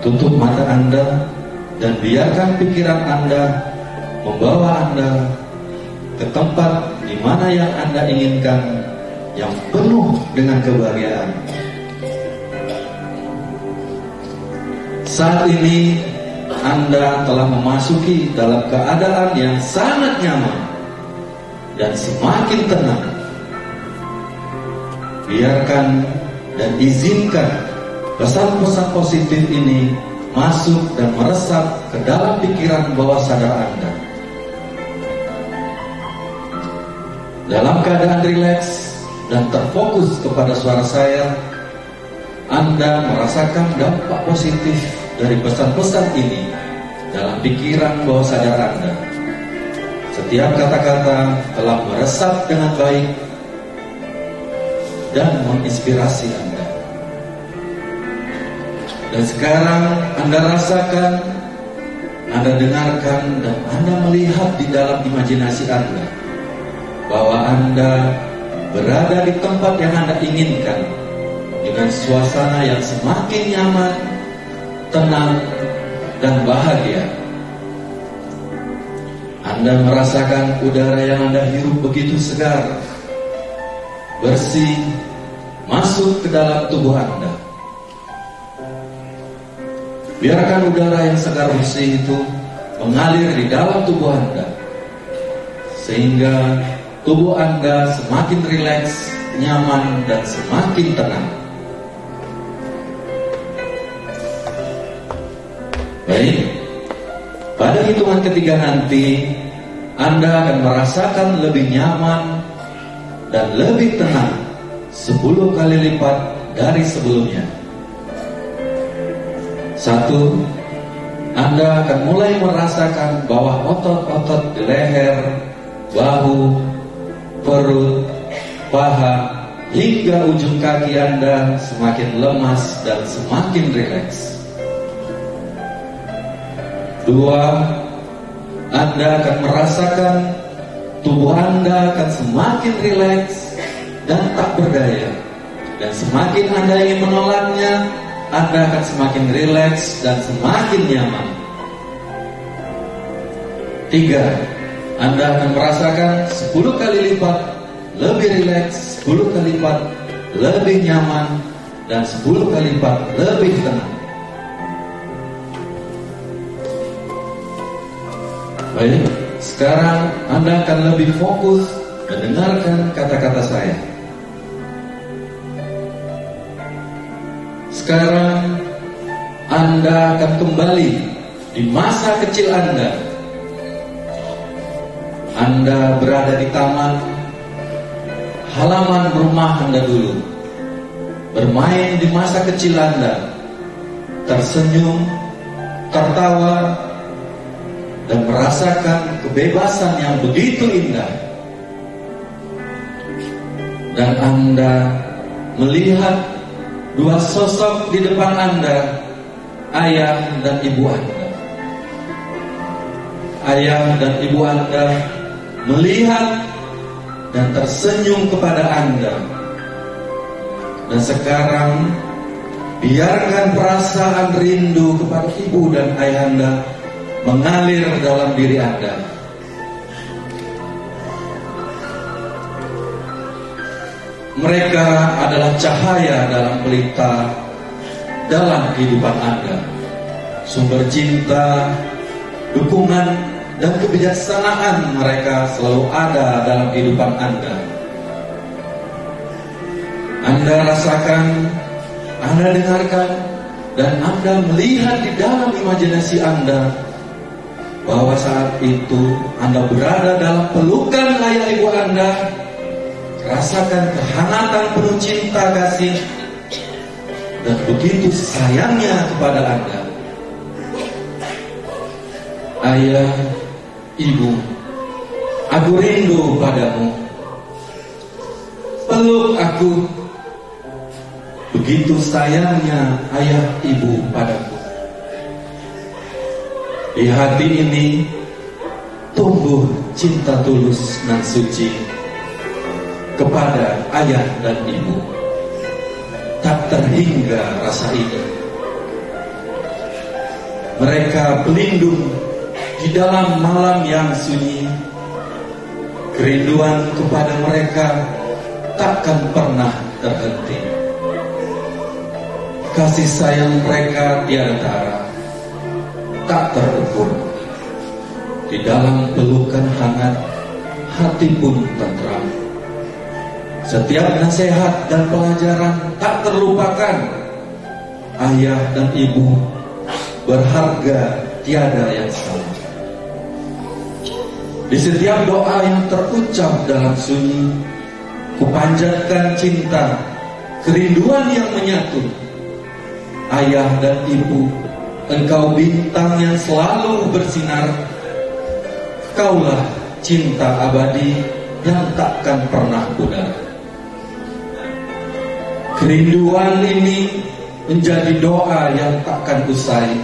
Tutup mata Anda dan biarkan pikiran Anda membawa Anda ke tempat di mana yang Anda inginkan, yang penuh dengan kebahagiaan. Saat ini Anda telah memasuki dalam keadaan yang sangat nyaman dan semakin tenang. Biarkan dan izinkan pesan-pesan positif ini masuk dan meresap ke dalam pikiran bawah sadar Anda. Dalam keadaan rileks dan terfokus kepada suara saya, Anda merasakan dampak positif dari pesan-pesan ini dalam pikiran bawah sadar Anda. Setiap kata-kata telah meresap dengan baik dan menginspirasi Anda. Dan sekarang Anda rasakan, Anda dengarkan, dan Anda melihat di dalam imajinasi Anda bahwa Anda berada di tempat yang Anda inginkan dengan suasana yang semakin nyaman, tenang, dan bahagia. Anda merasakan udara yang Anda hirup begitu segar, bersih, masuk ke dalam tubuh Anda. Biarkan udara yang segar bersih itu mengalir di dalam tubuh Anda, sehingga tubuh Anda semakin rileks, nyaman, dan semakin tenang. Baik, pada hitungan ketiga nanti Anda akan merasakan lebih nyaman dan lebih tenang 10 kali lipat dari sebelumnya. 1. Anda akan mulai merasakan bahwa otot-otot di leher, bahu, perut, paha, hingga ujung kaki Anda semakin lemas dan semakin rileks. 2. Anda akan merasakan tubuh Anda akan semakin rileks dan tak berdaya. Dan semakin Anda ingin menolaknya, Anda akan semakin rileks dan semakin nyaman. 3. Anda akan merasakan 10 kali lipat lebih rileks, 10 kali lipat lebih nyaman, dan 10 kali lipat lebih tenang. Baik, sekarang Anda akan lebih fokus mendengarkan kata-kata saya. Sekarang Anda akan kembali di masa kecil Anda. Anda berada di taman, halaman rumah Anda dulu, bermain di masa kecil Anda, tersenyum, tertawa, dan merasakan kebebasan yang begitu indah. Dan Anda melihat dua sosok di depan Anda, ayah dan ibu Anda. Ayah dan ibu Anda melihat dan tersenyum kepada Anda. Dan sekarang biarkan perasaan rindu kepada ibu dan ayah Anda mengalir dalam diri Anda. Mereka adalah cahaya dalam pelita dalam kehidupan Anda. Sumber cinta, dukungan, dan kebijaksanaan mereka selalu ada dalam kehidupan Anda. Anda rasakan, Anda dengarkan, dan Anda melihat di dalam imajinasi Anda bahwa saat itu Anda berada dalam pelukan ayah ibu Anda. Rasakan kehangatan penuh cinta kasih dan begitu sayangnya kepada Anda. Ayah, ibu, aku rindu padamu. Peluk aku. Begitu sayangnya ayah ibu padaku. Di hati ini tumbuh cinta tulus dan suci kepada ayah dan ibu. Tak terhingga rasa ini. Mereka berlindung di dalam malam yang sunyi, Kerinduan kepada mereka takkan pernah terhenti. Kasih sayang mereka tiada tara, tak terukur. Di dalam pelukan hangat, hati pun tentram. Setiap nasihat dan pelajaran tak terlupakan. Ayah dan ibu berharga tiada yang sama. Di setiap doa yang terucap dalam sunyi, kupanjatkan cinta, kerinduan yang menyatu. Ayah dan ibu, engkau bintang yang selalu bersinar. Kaulah cinta abadi yang takkan pernah pudar. Kerinduan ini menjadi doa yang takkan usai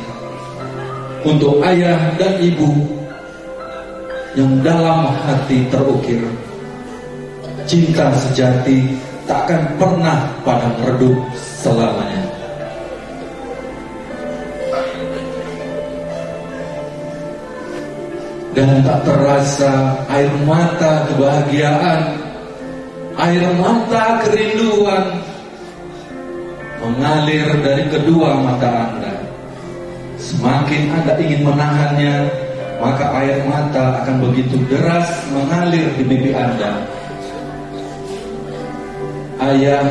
untuk ayah dan ibu yang dalam hati terukir. Cinta sejati takkan pernah padam redup selamanya. Dan tak terasa air mata kebahagiaan, air mata kerinduan mengalir dari kedua mata Anda. Semakin Anda ingin menahannya, maka air mata akan begitu deras mengalir di pipi Anda. Ayah,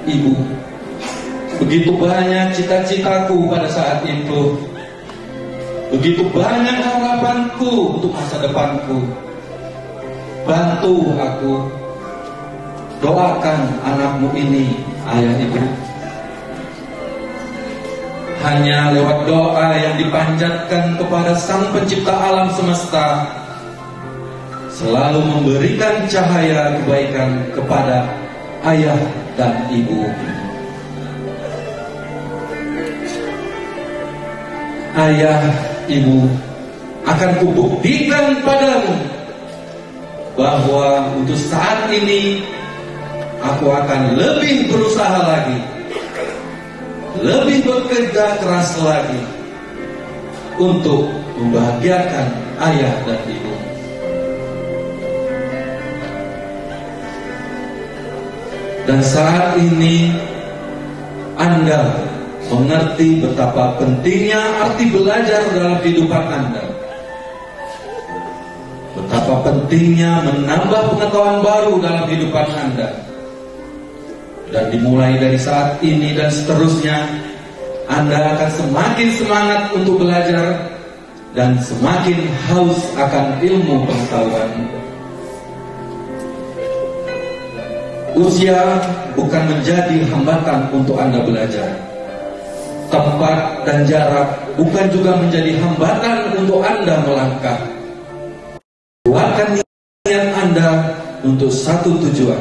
ibu, begitu banyak cita-citaku pada saat itu. Begitu banyak harapanku untuk masa depanku. Bantu aku, doakan anakmu ini, ayah ibu. Hanya lewat doa yang dipanjatkan kepada Sang Pencipta alam semesta, selalu memberikan cahaya kebaikan kepada ayah dan ibu. Ayah, ibu, akan kubuktikan padamu bahwa untuk saat ini aku akan lebih berusaha lagi, lebih bekerja keras lagi untuk membahagiakan ayah dan ibu. Dan saat ini Anda mengerti betapa pentingnya arti belajar dalam kehidupan Anda. Betapa pentingnya menambah pengetahuan baru dalam kehidupan Anda. Dan dimulai dari saat ini dan seterusnya, Anda akan semakin semangat untuk belajar dan semakin haus akan ilmu pengetahuan. Usia bukan menjadi hambatan untuk Anda belajar. Tempat dan jarak bukan juga menjadi hambatan untuk Anda melangkah. Kuatkan niat Anda untuk satu tujuan,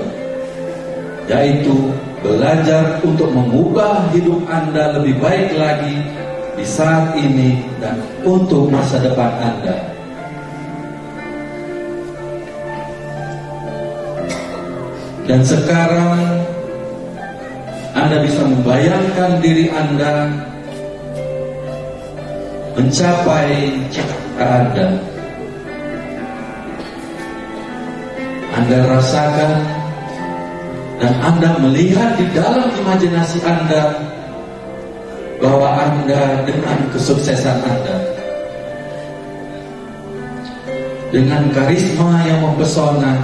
yaitu belajar untuk mengubah hidup Anda lebih baik lagi di saat ini dan untuk masa depan Anda. Dan sekarang Anda bisa membayangkan diri Anda mencapai cita-cita Anda. Anda rasakan dan Anda melihat di dalam imajinasi Anda bahwa Anda dengan kesuksesan Anda, dengan karisma yang mempesona,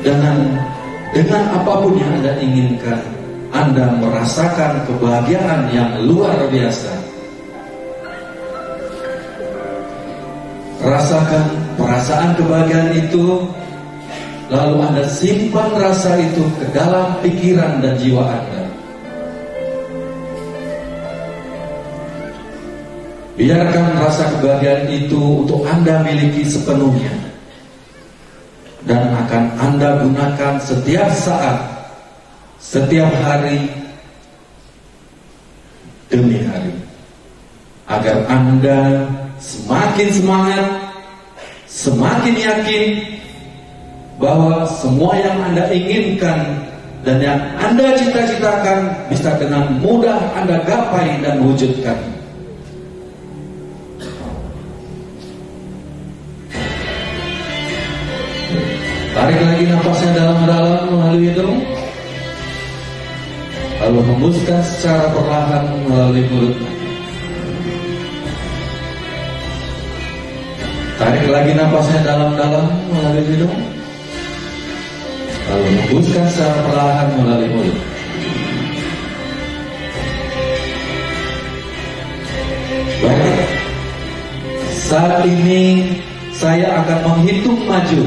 dengan apapun yang Anda inginkan, Anda merasakan kebahagiaan yang luar biasa. Rasakan perasaan kebahagiaan itu, lalu Anda simpan rasa itu ke dalam pikiran dan jiwa Anda. Biarkan rasa kebahagiaan itu untuk Anda miliki sepenuhnya, dan akan Anda gunakan setiap saat, setiap hari demi hari, agar Anda semakin semangat, semakin yakin bahwa semua yang Anda inginkan dan yang Anda cita-citakan bisa dengan mudah Anda gapai dan wujudkan. Tarik lagi napasnya dalam-dalam melalui hidung. Lalu hembuskan secara perlahan melalui mulut. Tarik lagi napasnya dalam-dalam melalui hidung. Lalu hembuskan secara perlahan melalui mulut. Baik. Saat ini saya akan menghitung maju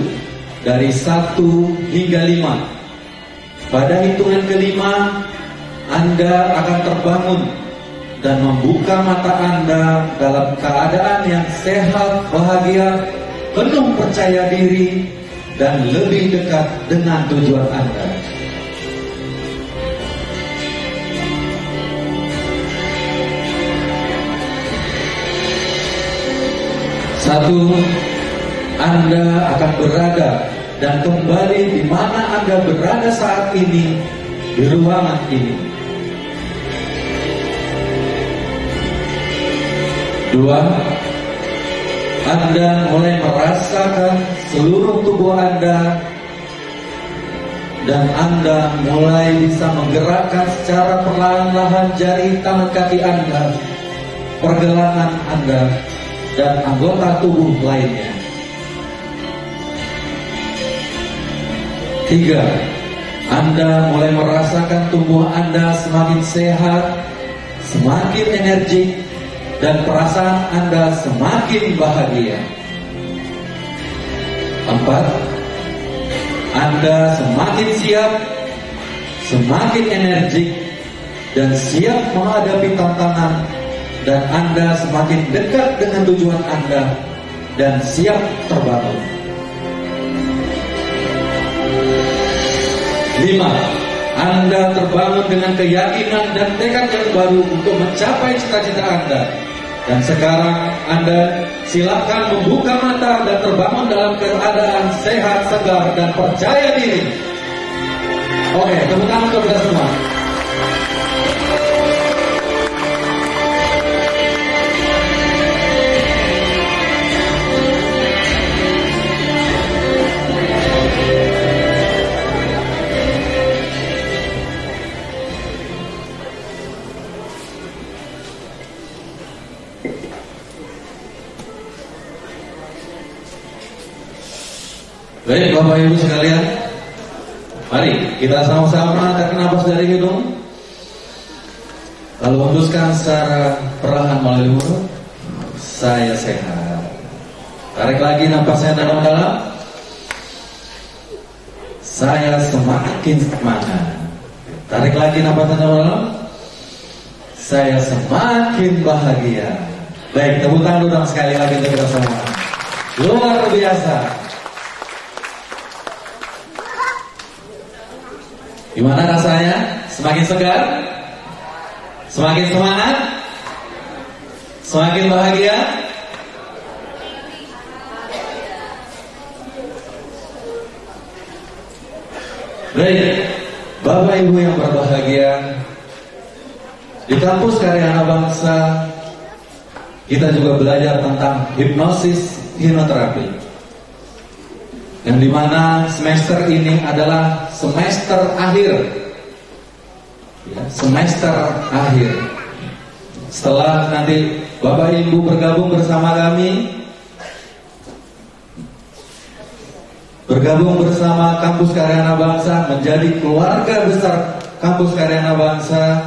dari 1 hingga 5. Pada hitungan kelima, Anda akan terbangun dan membuka mata Anda dalam keadaan yang sehat, bahagia, penuh percaya diri, dan lebih dekat dengan tujuan Anda. Satu, Anda akan berada dan kembali di mana Anda berada saat ini, di ruangan ini. 2, Anda mulai merasakan seluruh tubuh Anda dan Anda mulai bisa menggerakkan secara perlahan-lahan jari tangan kaki Anda, pergelangan Anda, dan anggota tubuh lainnya. 3, Anda mulai merasakan tubuh Anda semakin sehat, semakin energik, dan perasaan Anda semakin bahagia. 4, Anda semakin siap, semakin energik, dan siap menghadapi tantangan, dan Anda semakin dekat dengan tujuan Anda dan siap terbangun. 5, Anda terbangun dengan keyakinan dan tekad yang baru untuk mencapai cita-cita Anda. Dan sekarang Anda silakan membuka mata dan terbangun dalam keadaan sehat, segar, dan percaya diri. Oke, tepuk tangan untuk kita semua. Baik Bapak Ibu sekalian, mari kita sama-sama tarik nafas dari hidung, lalu hembuskan secara perlahan melalui mulut. Saya sehat. Tarik lagi nafasnya dalam-dalam. Saya semakin semangat. Tarik lagi nafasnya dalam-dalam. Saya semakin bahagia. Baik, tepuk tangan dulu sekali lagi untuk kita semua. Luar biasa. Gimana rasanya? Semakin segar? Semakin semangat? Semakin bahagia? Baik, Bapak Ibu yang berbahagia, di kampus Karyana Bangsa kita juga belajar tentang hipnosis hipnoterapi, yang dimana semester ini adalah semester akhir, ya, semester akhir. Setelah nanti Bapak Ibu bergabung bersama kami, bergabung bersama Kampus Karyana Bangsa menjadi keluarga besar Kampus Karyana Bangsa,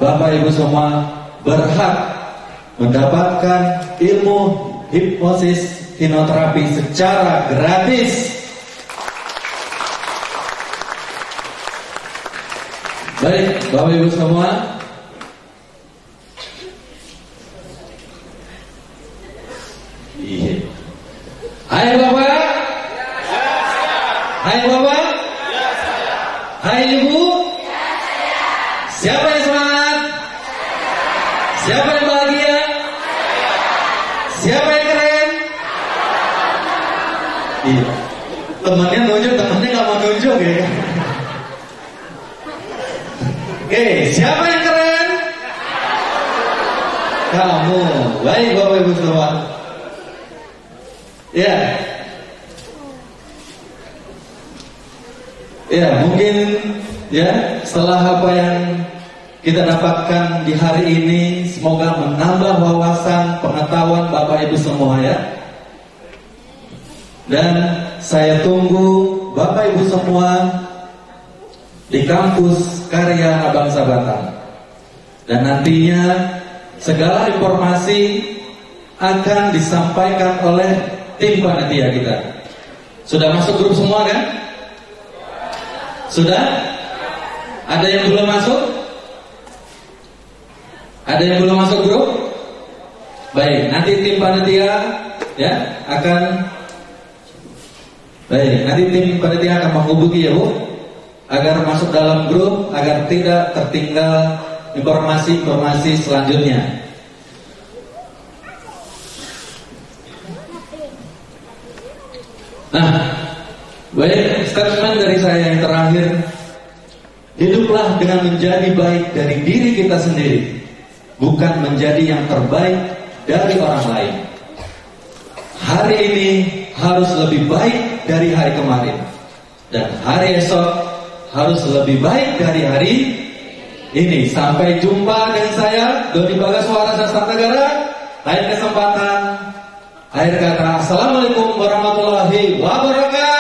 Bapak Ibu semua berhak mendapatkan ilmu hipnosis hipnoterapi secara gratis. Baik, Bapak Ibu semua, iya. Hai Bapak, hai Bapak, hai Ibu, siapa yang semangat? Siapa yang bahagia? Siapa yang keren? Iya. Temannya nunjuk, temannya nggak mau nunjuk ya. Oke, siapa yang keren? Kamu. Baik Bapak Ibu semua. Ya. Ya, mungkin ya setelah apa yang kita dapatkan di hari ini, semoga menambah wawasan pengetahuan Bapak Ibu semua ya. Dan saya tunggu Bapak Ibu semua di kampus Karya Bangsa Batam. Dan nantinya segala informasi akan disampaikan oleh tim panitia kita. Sudah masuk grup semua kan? Sudah? Ada yang belum masuk? Ada yang belum masuk grup? Baik, nanti tim panitia ya akan nanti tim panitia akan menghubungi ya Bu, agar masuk dalam grup, agar tidak tertinggal informasi-informasi selanjutnya. Nah, baik, statement dari saya yang terakhir, hiduplah dengan menjadi baik dari diri kita sendiri, bukan menjadi yang terbaik dari orang lain. Hari ini harus lebih baik dari hari kemarin, dan hari esok harus lebih baik dari hari ini. Sampai jumpa dengan saya, Doni Bagaswara Sastra Negara. Lain kesempatan, akhir kata, Assalamualaikum warahmatullahi wabarakatuh.